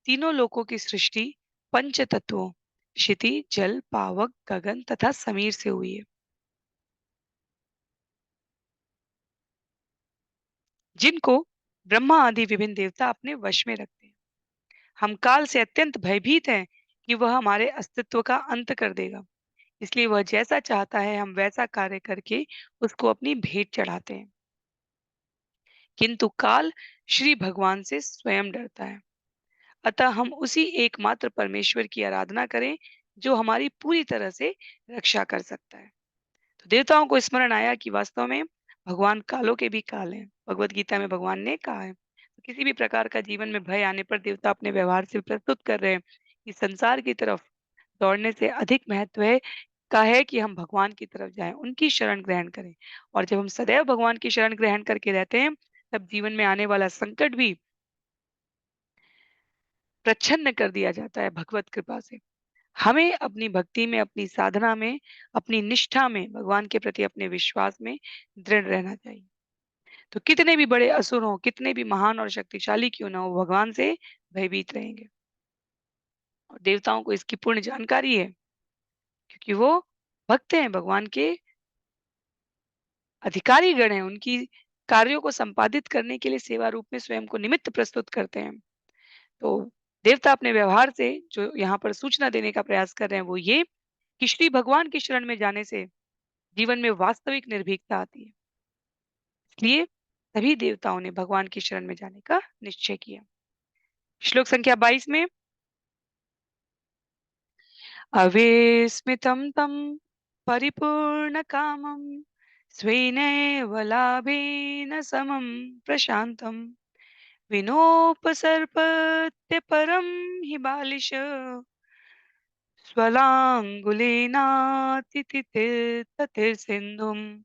Speaker 1: तीनों लोकों की सृष्टि पंच तत्वों क्षिति, जल, पावक, गगन तथा समीर से हुई है, जिनको ब्रह्मा आदि विभिन्न देवता अपने वश में रखते हैं। हम काल से अत्यंत भयभीत हैं कि वह हमारे अस्तित्व का अंत कर देगा। इसलिए वह जैसा चाहता है हम वैसा कार्य करके उसको अपनी भेंट चढ़ाते हैं। किंतु काल श्री भगवान से स्वयं डरता है। अतः हम उसी एकमात्र परमेश्वर की आराधना करें जो हमारी पूरी तरह से रक्षा कर सकता है। तो देवताओं को स्मरण आया कि वास्तव में भगवान कालों के भी काल हैं। भगवत गीता में भगवान ने कहा है, तो किसी भी प्रकार का जीवन में भय आने पर देवता अपने व्यवहार से प्रस्तुत कर रहे हैं कि संसार की तरफ दौड़ने से अधिक महत्व है का है कि हम भगवान की तरफ जाएं, उनकी शरण ग्रहण करें। और जब हम सदैव भगवान की शरण ग्रहण करके रहते हैं, तब जीवन में आने वाला संकट भी प्रच्छन्न कर दिया जाता है भगवत कृपा से। हमें अपनी भक्ति में, अपनी साधना में, अपनी निष्ठा में, भगवान के प्रति अपने विश्वास में दृढ़ रहना चाहिए। तो कितने भी बड़े असुर हों, कितने भी महान और शक्तिशाली क्यों ना हो, भगवान से भयभीत रहेंगे। और देवताओं को इसकी पूर्ण जानकारी है, क्योंकि वो भक्त हैं, भगवान के अधिकारी गण हैं। उनकी कार्यों को संपादित करने के लिए सेवा रूप में स्वयं को निमित्त प्रस्तुत करते हैं। तो देवता अपने व्यवहार से जो यहाँ पर सूचना देने का प्रयास कर रहे हैं, वो ये कि श्री भगवान की शरण में जाने से जीवन में वास्तविक निर्भीकता आती है। इसलिए सभी देवताओं ने भगवान की शरण में जाने का निश्चय किया। श्लोक संख्या 22 में अविस्मितं तं परिपूर्णकामं स्वेनैव लाभेन समं प्रशान्तं विनोपसर्पत्य परं हि बालिश स्वलाङ्गुलेनातिथितिर्सिन्धुम्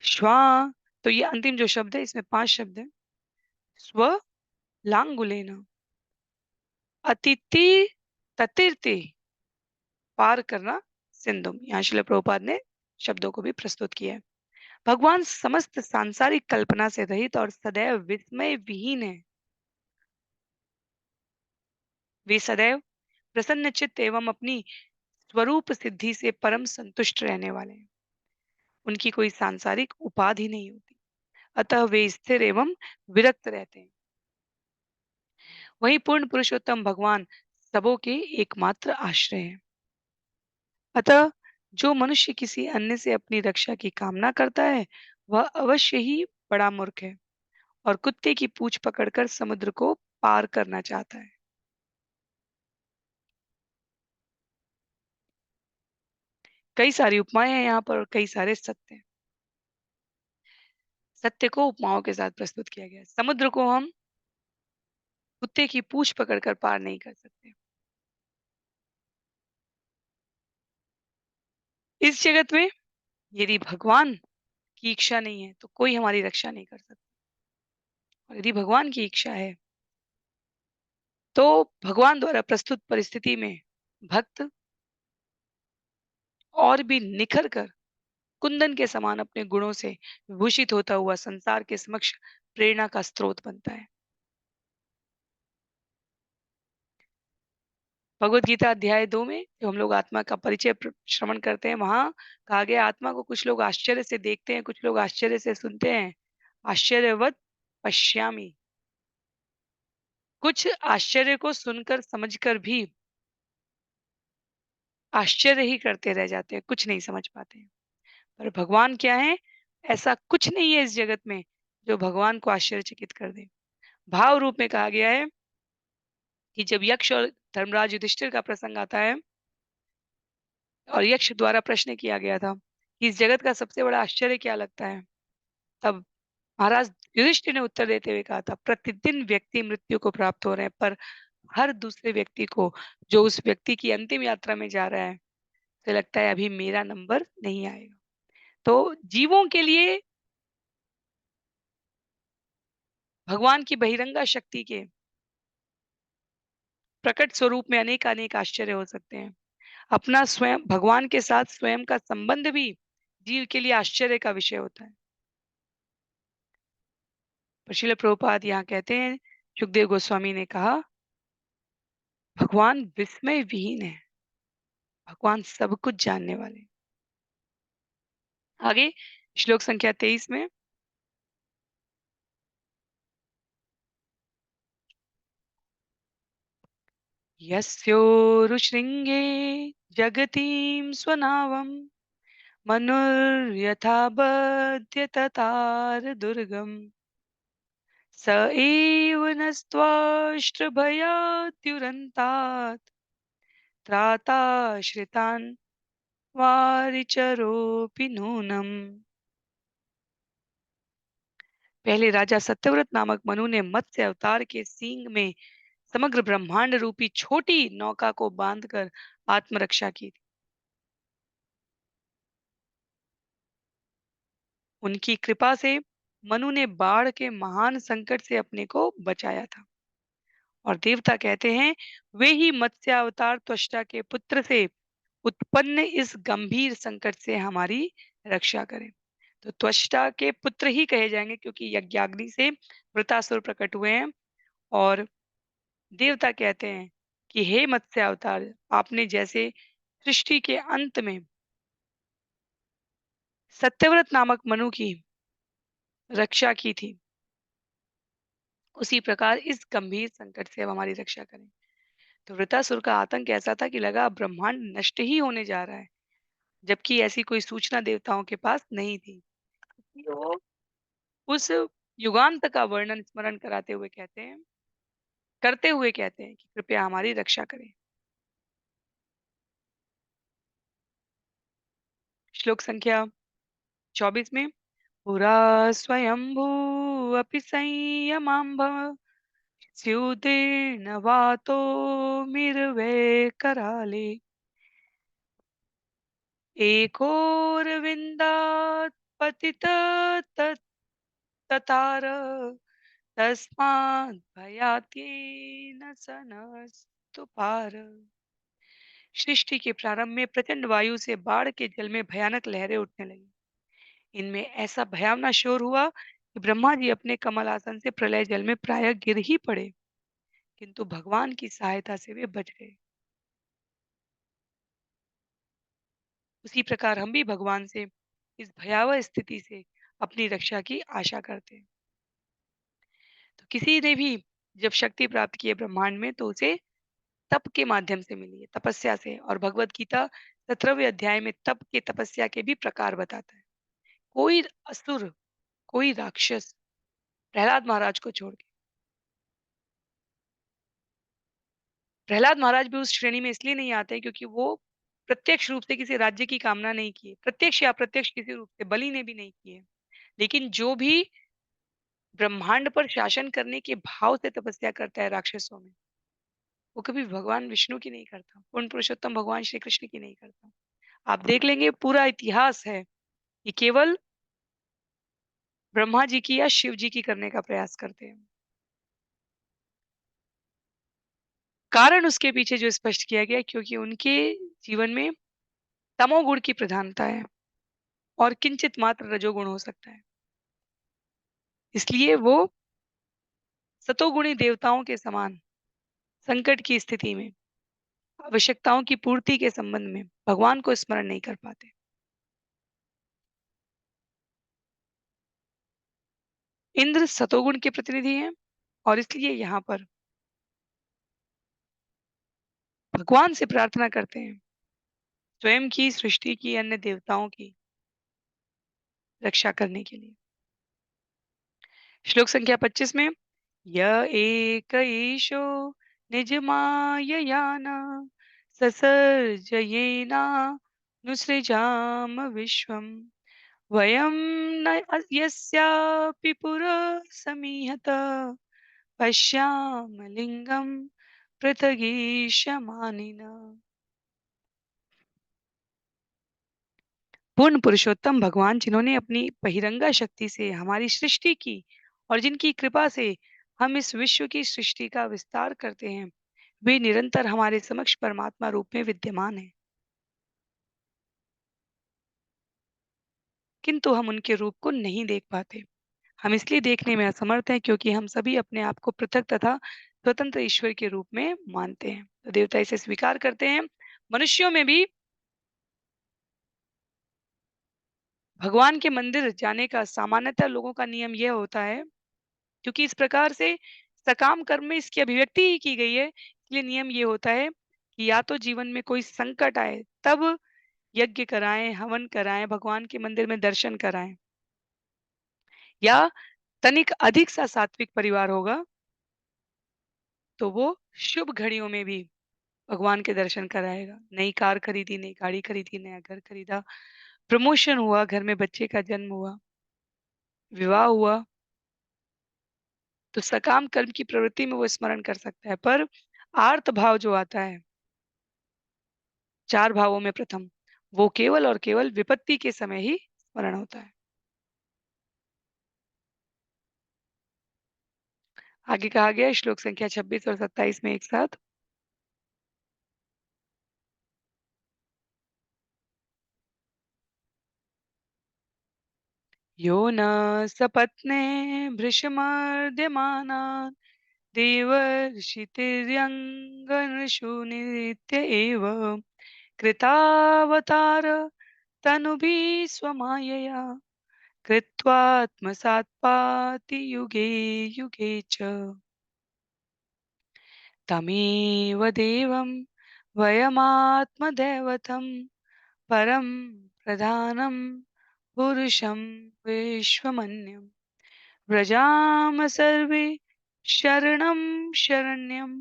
Speaker 1: श्वा। तो ये अंतिम जो शब्द है, इसमें 5 शब्द हैं। स्व लांगुलेन अतिथि ततिर्ति पार करना सिंधुम। यहाँ शिल प्रभुपाद ने शब्दों को भी प्रस्तुत किया है। भगवान समस्त सांसारिक कल्पना से रहित और सदैव विस्मय विहीन है। वे सदैव प्रसन्न चित्त एवं अपनी स्वरूप सिद्धि से परम संतुष्ट रहने वाले हैं। उनकी कोई सांसारिक उपाधि नहीं होती, अतः वे स्थिर एवं विरक्त रहते हैं। वही पूर्ण पुरुषोत्तम भगवान सबों के एकमात्र आश्रय हैं। अतः जो मनुष्य किसी अन्य से अपनी रक्षा की कामना करता है, वह अवश्य ही बड़ा मूर्ख है और कुत्ते की पूंछ पकड़कर समुद्र को पार करना चाहता है। कई सारी उपमाएं हैं यहाँ पर और कई सारे सत्य हैं। सत्य को उपमाओं के साथ प्रस्तुत किया गया है। समुद्र को हम कुत्ते की पूंछ पकड़कर पार नहीं कर सकते। इस जगत में यदि भगवान की इच्छा नहीं है, तो कोई हमारी रक्षा नहीं कर सकता। और यदि भगवान की इच्छा है, तो भगवान द्वारा प्रस्तुत परिस्थिति में भक्त और भी निखर कर कुंदन के समान अपने गुणों से विभूषित होता हुआ संसार के समक्ष प्रेरणा का स्रोत बनता है। भगवत गीता अध्याय 2 में जब हम लोग आत्मा का परिचय श्रवण करते हैं, वहां कहा गया आत्मा को कुछ लोग आश्चर्य से देखते हैं, कुछ लोग आश्चर्य से सुनते हैं। आश्चर्यवत पश्यामि। कुछ आश्चर्य को सुनकर समझकर भी आश्चर्य ही करते रह जाते हैं, कुछ नहीं समझ पाते हैं। पर भगवान क्या है? ऐसा कुछ नहीं है इस जगत में जो भगवान को आश्चर्यचकित कर दे। भाव रूप में कहा गया है कि जब यक्ष और धर्मराज युधिष्ठिर का प्रसंग आता है और यक्ष द्वारा प्रश्न किया गया था कि इस जगत का सबसे बड़ा आश्चर्य क्या लगता है? तब महाराज युधिष्ठिर ने उत्तर देते हुए कहा था, प्रतिदिन व्यक्ति मृत्यु को प्राप्त हो रहे हैं, पर हर दूसरे व्यक्ति को, जो उस व्यक्ति की अंतिम यात्रा में जा रहा है, उसे लगता है अभी मेरा नंबर नहीं आएगा। तो जीवों के लिए भगवान की बहिरंगा शक्ति के प्रकट स्वरूप में अनेक-अनेक आश्चर्य हो सकते हैं। अपना स्वयं भगवान के साथ स्वयं का संबंध भी जीव के लिए आश्चर्य का विषय होता है। पर श्रील प्रभुपाद यहाँ कहते हैं, सुखदेव गोस्वामी ने कहा, भगवान विस्मय विहीन है, भगवान सब कुछ जानने वाले हैं। आगे श्लोक संख्या 23 में, यस्योरुशृङ्गे जगतीं स्वनावम् मनुर्यथा बध्यततारदुर्गम् स एव नस्त्वाष्ट्रभयाद्युरन्तात् त्राताश्रितान् वारिचरोऽपि नूनम्। पहले राजा सत्यव्रत नामक मनु ने मत्स्य अवतार के सींग में समग्र ब्रह्मांड रूपी छोटी नौका को बांधकर आत्मरक्षा की थी। उनकी कृपा से मनु ने बाढ़ के महान संकट से अपने को बचाया था। और देवता कहते हैं, वे ही मत्स्यावतार त्वष्टा के पुत्र से उत्पन्न इस गंभीर संकट से हमारी रक्षा करें। तो त्वष्टा के पुत्र ही कहे जाएंगे, क्योंकि यज्ञाग्नि से वृतासुर प्रकट हुए हैं। और देवता कहते हैं कि हे मत्स्य अवतार, आपने जैसे सृष्टि के अंत में सत्यव्रत नामक मनु की रक्षा की थी, उसी प्रकार इस गंभीर संकट से अब हमारी रक्षा करें। तो वृतासुर का आतंक ऐसा था कि लगा अब ब्रह्मांड नष्ट ही होने जा रहा है, जबकि ऐसी कोई सूचना देवताओं के पास नहीं थी। कि वो उस युगांत का वर्णन स्मरण कराते हुए कहते हैं, करते हुए कहते हैं कि कृपया हमारी रक्षा करें। श्लोक संख्या 24 में, पुरा स्वयंभू अपि संयमाम्भव स्युदीर्ण वातो मिर्वे कराले एकोरविन्दात् पतित ततार तस्मात् भयात्येन स नस्तु पार। सृष्टि के प्रारंभ में प्रचंड वायु से बाढ़ के जल में भयानक लहरें उठने लगी। इनमें ऐसा भयावना शोर हुआ कि ब्रह्मा जी अपने कमल आसन से प्रलय जल में प्रायः गिर ही पड़े, किंतु भगवान की सहायता से वे बच गए। उसी प्रकार हम भी भगवान से इस भयावह स्थिति से अपनी रक्षा की आशा करते हैं। तो किसी ने भी जब शक्ति प्राप्त की है ब्रह्मांड में, तो उसे तप के माध्यम से मिली है, तपस्या से। और भगवत गीता 17वें अध्याय में तप के तपस्या के भी प्रकार बताता है। कोई असुर, कोई राक्षस प्रहलाद महाराज को छोड़ के, प्रहलाद महाराज भी उस श्रेणी में इसलिए नहीं आते क्योंकि वो प्रत्यक्ष रूप से किसी राज्य की कामना नहीं की है, प्रत्यक्ष या अप्रत्यक्ष किसी रूप से बलि ने भी नहीं की है। लेकिन जो भी ब्रह्मांड पर शासन करने के भाव से तपस्या करता है राक्षसों में, वो कभी भगवान विष्णु की नहीं करता, पूर्ण पुरुषोत्तम भगवान श्री कृष्ण की नहीं करता। आप देख लेंगे, पूरा इतिहास है, ये केवल ब्रह्मा जी की या शिव जी की करने का प्रयास करते हैं। कारण उसके पीछे जो स्पष्ट किया गया, क्योंकि उनके जीवन में तमोगुण की प्रधानता है और किंचित मात्र रजोगुण हो सकता है। इसलिए वो सतोगुणी देवताओं के समान संकट की स्थिति में आवश्यकताओं की पूर्ति के संबंध में भगवान को स्मरण नहीं कर पाते। इंद्र सतोगुण के प्रतिनिधि हैं, और इसलिए यहाँ पर भगवान से प्रार्थना करते हैं, स्वयं की, सृष्टि की, अन्य देवताओं की रक्षा करने के लिए। श्लोक संख्या 25 में, य एक ईशो निज माययान ससर्जयेना नुसृजाम विश्वम वयं न यस्यापि पुरसमीहत पश्यामलिङ्गं पृथगीशमानिना। पूर्ण पुरुषोत्तम भगवान जिन्होंने अपनी बहिरंगा शक्ति से हमारी सृष्टि की और जिनकी कृपा से हम इस विश्व की सृष्टि का विस्तार करते हैं, वे निरंतर हमारे समक्ष परमात्मा रूप में विद्यमान हैं, किंतु हम उनके रूप को नहीं देख पाते। हम इसलिए देखने में असमर्थ हैं क्योंकि हम सभी अपने आप को पृथक तथा स्वतंत्र ईश्वर के रूप में मानते हैं। तो देवता इसे स्वीकार करते हैं। मनुष्यों में भी भगवान के मंदिर जाने का सामान्यतः लोगों का नियम यह होता है, क्योंकि इस प्रकार से सकाम कर्म में इसकी अभिव्यक्ति ही की गई है, इसलिए नियम ये होता है कि या तो जीवन में कोई संकट आए तब यज्ञ कराएं, हवन कराएं, भगवान के मंदिर में दर्शन कराएं, या तनिक अधिक सा सात्विक परिवार होगा तो वो शुभ घड़ियों में भी भगवान के दर्शन कराएगा। नई कार खरीदी, नई गाड़ी खरीदी, नया घर खरीदा, प्रमोशन हुआ, घर में बच्चे का जन्म हुआ, विवाह हुआ, तो सकाम कर्म की प्रवृत्ति में वो स्मरण कर सकता है। पर आर्त भाव जो आता है, 4 भावों में प्रथम, वो केवल और केवल विपत्ति के समय ही स्मरण होता है। आगे कहा गया है श्लोक संख्या 26 और 27 में एक साथ। यो न सपत्ने भृशमर्द्यमानान् देवर्षितिर्यङ्गनृषु नित्य एव कृतावतार तनुभिः स्वमायया कृत्वात्मसात्पाति युगे युगे च तमेव देवं वयमात्मदैवतं परं प्रधानं पुरुषं विश्वमन्यं व्रजाम सर्वे शरणं शरण्यं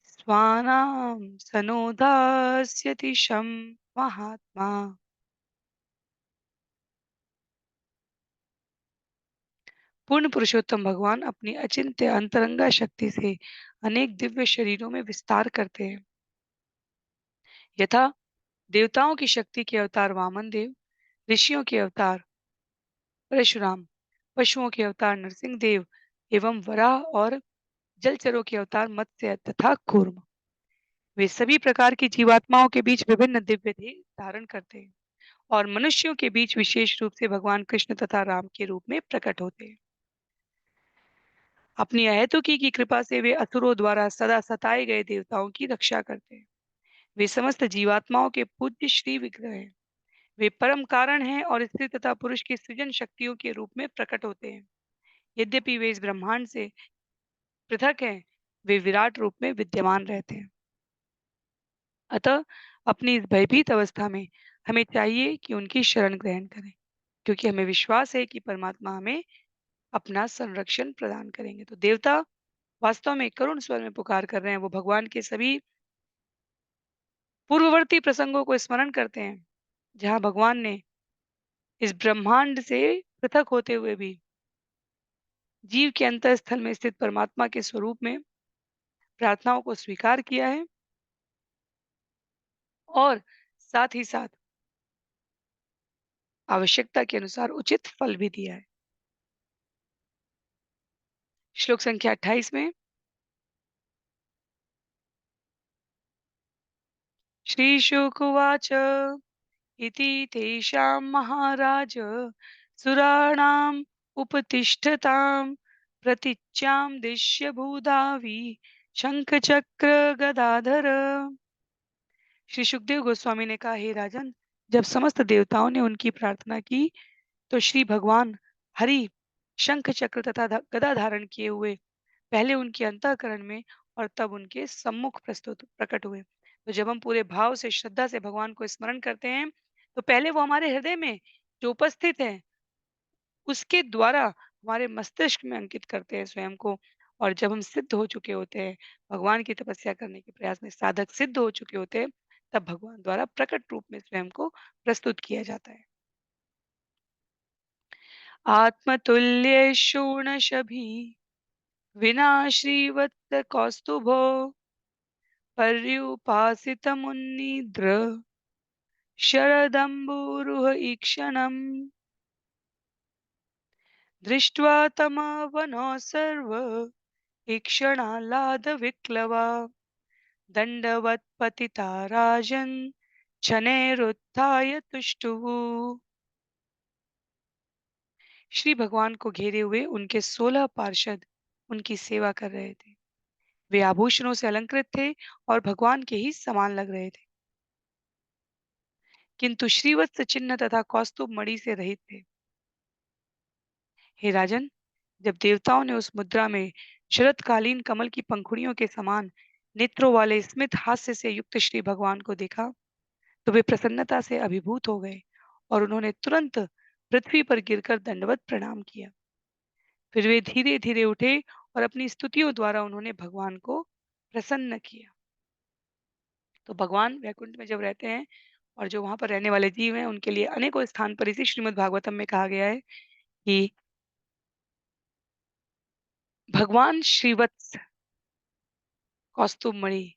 Speaker 1: स्वानां सनोदास्यति शं महात्मा। पूर्ण पुरुषोत्तम भगवान अपनी अचिंत्य अंतरंगा शक्ति से अनेक दिव्य शरीरों में विस्तार करते हैं। यथा देवताओं की शक्ति के अवतार वामन देव, ऋषियों के अवतार परशुराम, पशुओं के अवतार नरसिंह देव एवं वराह और जलचरों के अवतार मत्स्य तथा कूर्म। वे सभी प्रकार की जीवात्माओं के बीच विभिन्न दिव्य देह धारण करते हैं और मनुष्यों के बीच विशेष रूप से भगवान कृष्ण तथा राम के रूप में प्रकट होते हैं। अपनी अहेतुकी की कृपा से वे असुरों द्वारा सदा सताए गए देवताओं की रक्षा करते हैं। वे समस्त जीवात्माओं के पूज्य श्री विग्रह हैं। वे परम कारण हैं और स्त्री तथा पुरुष की सृजन शक्तियों के रूप में प्रकट होते हैं। यद्यपि वे इस ब्रह्मांड से पृथक हैं, वे विराट रूप में विद्यमान रहते हैं। अतः अपनी इस भयभीत अवस्था में हमें चाहिए कि उनकी शरण ग्रहण करें, क्योंकि हमें विश्वास है कि परमात्मा हमें अपना संरक्षण प्रदान करेंगे। तो देवता वास्तव में करुण स्वर में पुकार कर रहे हैं। वो भगवान के सभी पूर्ववर्ती प्रसंगों को स्मरण करते हैं, जहाँ भगवान ने इस ब्रह्मांड से पृथक होते हुए भी जीव के अंतःस्थल में स्थित परमात्मा के स्वरूप में प्रार्थनाओं को स्वीकार किया है और साथ ही साथ आवश्यकता के अनुसार उचित फल भी दिया है। श्लोक संख्या 28 में श्री शुक उवाच इति तेषां महाराज सुराणाम् उपतिष्ठतां प्रतीच्यां दिश्य भूधावी शंखचक्र गदाधर। श्री सुखदेव गोस्वामी ने कहा, हे राजन, जब समस्त देवताओं ने उनकी प्रार्थना की तो श्री भगवान हरि शंख चक्र तथा गदा धारण किए हुए पहले उनके अंतःकरण में और तब उनके सम्मुख प्रस्तुत प्रकट हुए। तो जब हम पूरे भाव से श्रद्धा से भगवान को स्मरण करते हैं तो पहले वो हमारे हृदय में जो उपस्थित है उसके द्वारा हमारे मस्तिष्क में अंकित करते हैं स्वयं को। और जब हम सिद्ध हो चुके होते हैं, भगवान की तपस्या करने के प्रयास में साधक सिद्ध हो चुके होते हैं, तब भगवान द्वारा प्रकट रूप में स्वयं को प्रस्तुत किया जाता है। आत्मतुल्य शोणशभी विना श्रीवत्स कौस्तुभो पर्युपासितमुन्निद्र शरदम्बुरुह ईक्षणम् दृष्ट्वा तमवनौ सर्व ईक्षणालादविक्लवा दण्डवत्पतिता राजन् शनैरुत्थाय तुष्टुः। श्री भगवान को घेरे हुए उनके 16 पार्षद उनकी सेवा कर रहे थे। वे आभूषणों से अलंकृत थे और भगवान के ही समान लग रहे थे, किंतु श्रीवत्स चिन्ह तथा कौस्तुभ मणि से रहित थे। हे राजन, जब देवताओं ने उस मुद्रा में शरतकालीन कमल की पंखुड़ियों के समान नेत्रों वाले स्मित हास्य से युक्त श्री भगवान को देखा, तो वे प्रसन्नता से अभिभूत हो गए और उन्होंने तुरंत पृथ्वी पर गिरकर दंडवत प्रणाम किया। फिर वे धीरे धीरे उठे और अपनी स्तुतियों द्वारा उन्होंने भगवान को प्रसन्न किया। तो भगवान वैकुंठ में जब रहते हैं और जो वहां पर रहने वाले जीव हैं, उनके लिए अनेकों स्थान पर इसी श्रीमद् भागवतम में कहा गया है कि भगवान श्रीवत्स कौस्तुभ मणि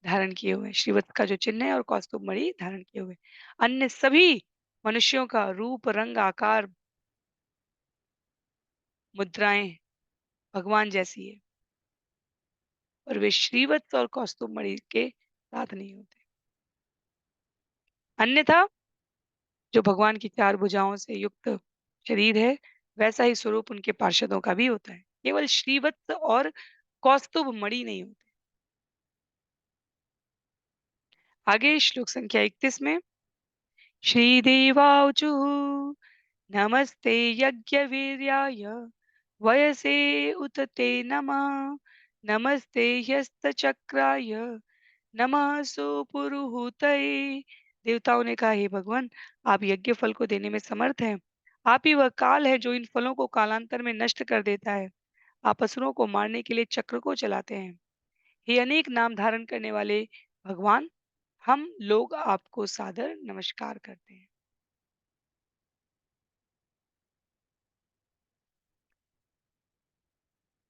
Speaker 1: धारण किए हुए हैं। श्रीवत्स का जो चिन्ह है और कौस्तुभ मणि धारण किए हुए हैं। अन्य सभी मनुष्यों का रूप, रंग, आकार, मुद्राएं भगवान जैसी है, और वे श्रीवत्स और कौस्तुभ मणि के साथ नहीं होते। अन्यथा जो भगवान की 4 भुजाओं से युक्त शरीर है, वैसा ही स्वरूप उनके पार्षदों का भी होता है। केवल श्रीवत्स और कौस्तुभ मणि नहीं होते। आगे श्लोक संख्या 31 में श्रीदेवाऊचुः नमस्ते यज्ञवीर्याय वयसे उत ते नमः नमस्ते ह्यस्तचक्राय नमः सुपुरुहूतये। देवताओं ने कहा, हे भगवान, आप यज्ञ फल को देने में समर्थ हैं। आप ही वह काल है जो इन फलों को कालांतर में नष्ट कर देता है। आप असुरों को मारने के लिए चक्र को चलाते हैं। हे अनेक नाम धारण करने वाले भगवान, हम लोग आपको सादर नमस्कार करते हैं।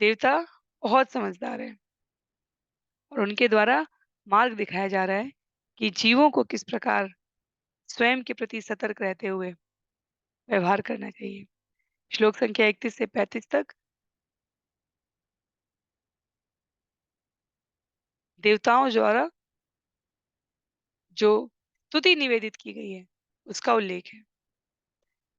Speaker 1: देवता बहुत समझदार है और उनके द्वारा मार्ग दिखाया जा रहा है कि जीवों को किस प्रकार स्वयं के प्रति सतर्क रहते हुए व्यवहार करना चाहिए। श्लोक संख्या 31 से 35 तक देवताओं द्वारा जो स्तुति निवेदित की गई है, उसका उल्लेख है।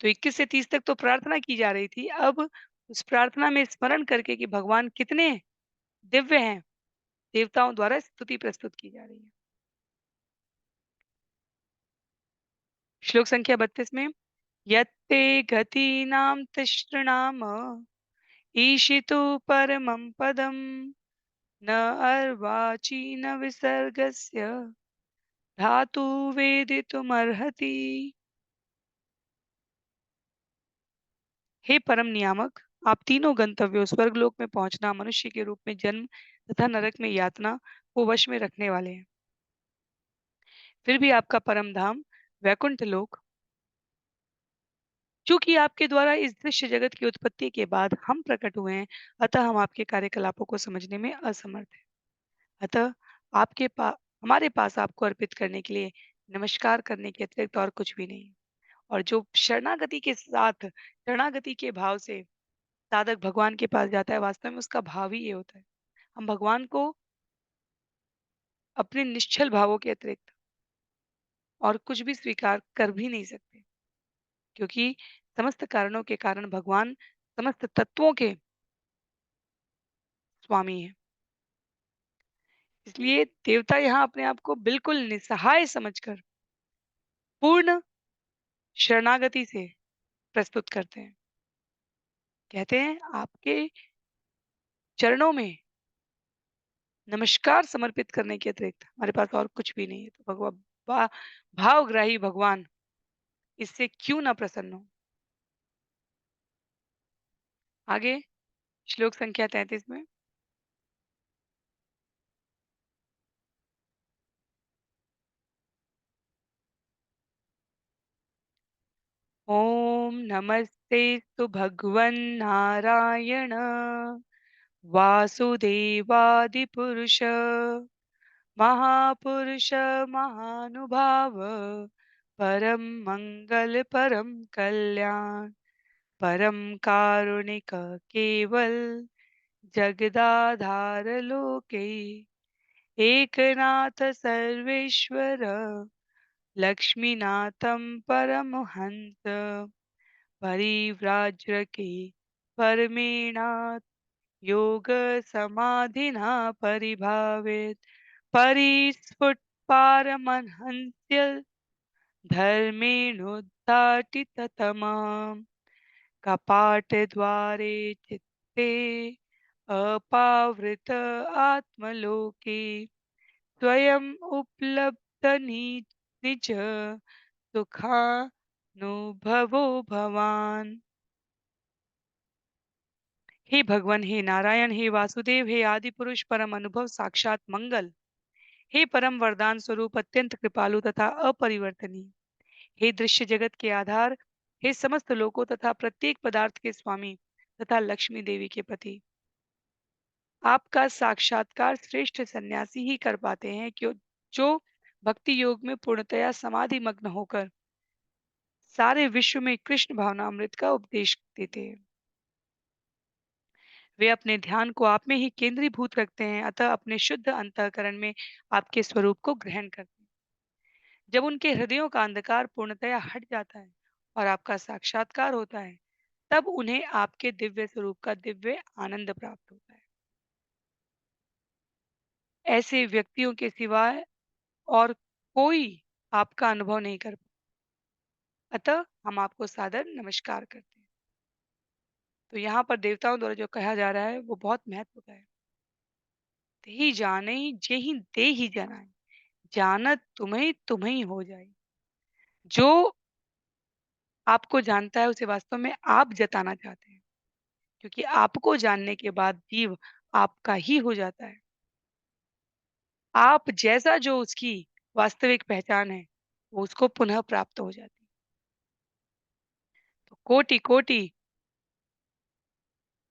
Speaker 1: तो 21 से 30 तक तो प्रार्थना की जा रही थी। अब उस प्रार्थना में स्मरण करके कि भगवान कितने दिव्य हैं, देवताओं द्वारा स्तुति प्रस्तुत की जा रही है। श्लोक संख्या 32 में यत्ते गतीनां तिसृणाम ईशितु परमं पदम् न अर्वाचीन विसर्गस्य धातु वेदितुमर्हति। हे परम नियामक, आप तीनों गंतव्यों स्वर्गलोक में पहुंचना, मनुष्य के रूप में जन्म तथा नरक में यातना को वश में रखने वाले हैं। फिर भी आपका परम धाम वैकुंठ लोक, चूंकि आपके द्वारा इस दृश्य जगत की उत्पत्ति के बाद हम प्रकट हुए हैं, अतः हम आपके कार्यकलापों को समझने में असमर्थ हैं। अतः आपके पास हमारे पास आपको अर्पित करने के लिए नमस्कार करने के अतिरिक्त और कुछ भी नहीं। और जो शरणागति के साथ, शरणागति के भाव से साधक भगवान के पास जाता है, वास्तव में उसका भाव ही ये होता है। हम भगवान को अपने निश्चल भावों के अतिरिक्त और कुछ भी स्वीकार कर भी नहीं सकते, क्योंकि समस्त कारणों के कारण भगवान समस्त तत्वों के स्वामी हैं। इसलिए देवता यहाँ अपने आप को बिल्कुल निसहाय समझकर पूर्ण शरणागति से प्रस्तुत करते हैं। कहते हैं, आपके चरणों में नमस्कार समर्पित करने के अतिरिक्त हमारे पास और कुछ भी नहीं है। तो भावग्राही भगवान इससे क्यों ना प्रसन्न हो। आगे श्लोक संख्या 33 में ओम नमस्तेस्तु भगवन्नारायण वासुदेवादिपुरुष महापुरुष महानुभाव परम मंगल परम कल्याण परम कारुणिक केवल जगदाधार लोके एकनाथ सर्वेश्वर लक्ष्मीनाथं परमहंस परिव्राजके परमेणात् योग समाधिना परिभावेत् परिस्फुटपारमहंस्य धर्मेणोद्धाटिततमाम् कपाटद्वारे चित्ते अपावृत आत्मलोके स्वयं निज सुखानुभवो भवान। हे भगवान, हे नारायण, हे वासुदेव, हे आदि पुरुष, परम अनुभव साक्षात मंगल, हे परम वरदान स्वरूप, अत्यंत कृपालु तथा अपरिवर्तनीय, हे दृश्य जगत के आधार, हे समस्त लोकों तथा प्रत्येक पदार्थ के स्वामी तथा लक्ष्मी देवी के पति, आपका साक्षात्कार श्रेष्ठ सन्यासी ही कर पाते हैं, क्यों जो भक्ति योग में पूर्णतया समाधि मग्न होकर सारे विश्व में कृष्ण भावनामृत का उपदेश देते हैं। वे अपने ध्यान को आप में ही केंद्रीभूत रखते हैं, अतः अपने शुद्ध अंतःकरण में आपके स्वरूप को ग्रहण करते हैं। जब उनके हृदयों का अंधकार पूर्णतया हट जाता है और आपका साक्षात्कार होता है, तब उन्हें आपके दिव्य स्वरूप का दिव्य आनंद प्राप्त होता है। ऐसे व्यक्तियों के सिवाय और कोई आपका अनुभव नहीं कर पाता। अतः हम आपको सादर नमस्कार करते हैं। तो यहाँ पर देवताओं द्वारा जो कहा जा रहा है वो बहुत महत्व का है। तेहि जाने जेहि दे ही जनाए, जानत तुम्हें तुम्हें हो जाए। जो आपको जानता है उसे वास्तव में आप जताना चाहते हैं, क्योंकि आपको जानने के बाद जीव आपका ही हो जाता है। आप जैसा जो उसकी वास्तविक पहचान है, वो उसको पुनः प्राप्त हो जाती है। तो कोटि कोटि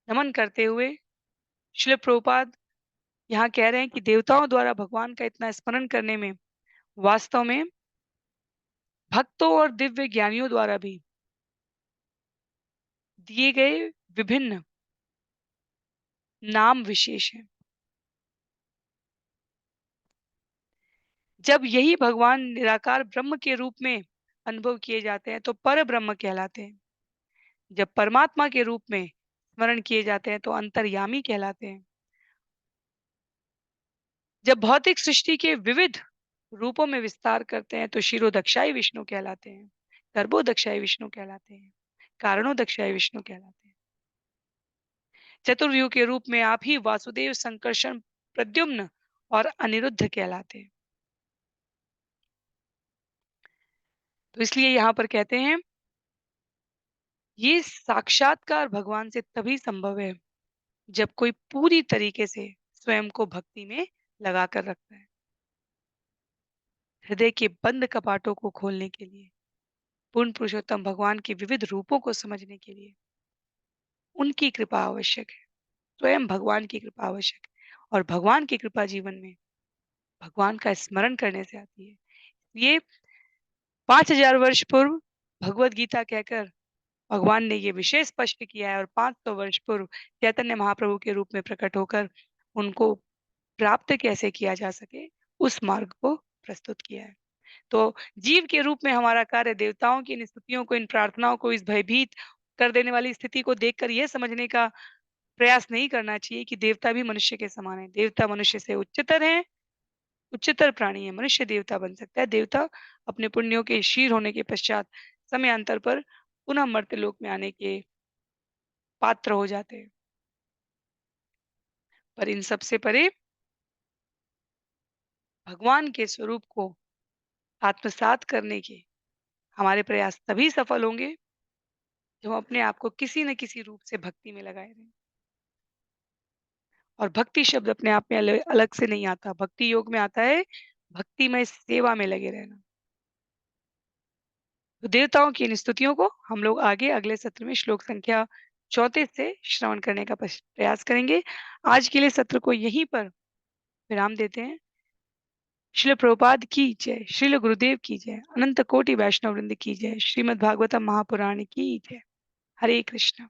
Speaker 1: नमन करते हुए श्रील प्रभुपाद यहाँ कह रहे हैं कि देवताओं द्वारा भगवान का इतना स्मरण करने में वास्तव में भक्तों और दिव्य ज्ञानियों द्वारा भी दिए गए विभिन्न नाम विशेष हैं। जब यही भगवान निराकार ब्रह्म के रूप में अनुभव किए जाते हैं तो पर ब्रह्म कहलाते हैं। जब परमात्मा के रूप में स्मरण किए जाते हैं तो अंतर्यामी कहलाते हैं। जब भौतिक सृष्टि के विविध रूपों में विस्तार करते हैं तो शिरोदक्षाई विष्णु कहलाते हैं, गर्भोदक्षाई विष्णु कहलाते हैं, कारणोदक्षाई विष्णु कहलाते हैं। चतुर्युग के रूप में आप ही वासुदेव, संकर्षण, प्रद्युम्न और अनिरुद्ध कहलाते हैं। तो इसलिए यहाँ पर कहते हैं ये साक्षात्कार भगवान से तभी संभव है जब कोई पूरी तरीके से स्वयं को भक्ति में लगा कर रखता है। हृदय के बंद कपाटों को खोलने के लिए, पूर्ण पुरुषोत्तम भगवान के विविध रूपों को समझने के लिए उनकी कृपा आवश्यक है। स्वयं भगवान की कृपा आवश्यक है और भगवान की कृपा जीवन में भगवान का स्मरण करने से आती है। ये 5000 वर्ष पूर्व भगवत गीता कहकर भगवान ने ये विशेष स्पष्ट किया है और 500 वर्ष पूर्व चैतन्य महाप्रभु के रूप में प्रकट होकर उनको प्राप्त कैसे किया जा सके उस मार्ग को प्रस्तुत किया है। तो जीव के रूप में हमारा कार्य देवताओं की इन स्तुतियों को, इन प्रार्थनाओं को, इस भयभीत कर देने वाली स्थिति को देखकर यह समझने का प्रयास नहीं करना चाहिए कि देवता भी मनुष्य के समान है। देवता मनुष्य से उच्चतर है, उच्चतर प्राणी है। मनुष्य देवता बन सकता है। देवता अपने पुण्यों के क्षीण होने के पश्चात समयांतर पर पुनः मर्त्यलोक में आने के पात्र हो जाते हैं। पर इन सबसे परे भगवान के स्वरूप को आत्मसात करने के हमारे प्रयास तभी सफल होंगे जब हम अपने आप को किसी न किसी रूप से भक्ति में लगाए रहें। और भक्ति शब्द अपने आप में अलग से नहीं आता। भक्ति योग में आता है भक्तिमय सेवा में लगे रहना। तो देवताओं की इन स्तुतियों को हम लोग आगे अगले सत्र में श्लोक संख्या 34 से श्रवण करने का प्रयास करेंगे। आज के लिए सत्र को यहीं पर विराम देते हैं। श्रील प्रभुपाद की जय, श्रील गुरुदेव की जय, अनंत कोटि वैष्णव वृंद की जय, श्रीमद् भागवतम महापुराण की जय। हरे कृष्ण।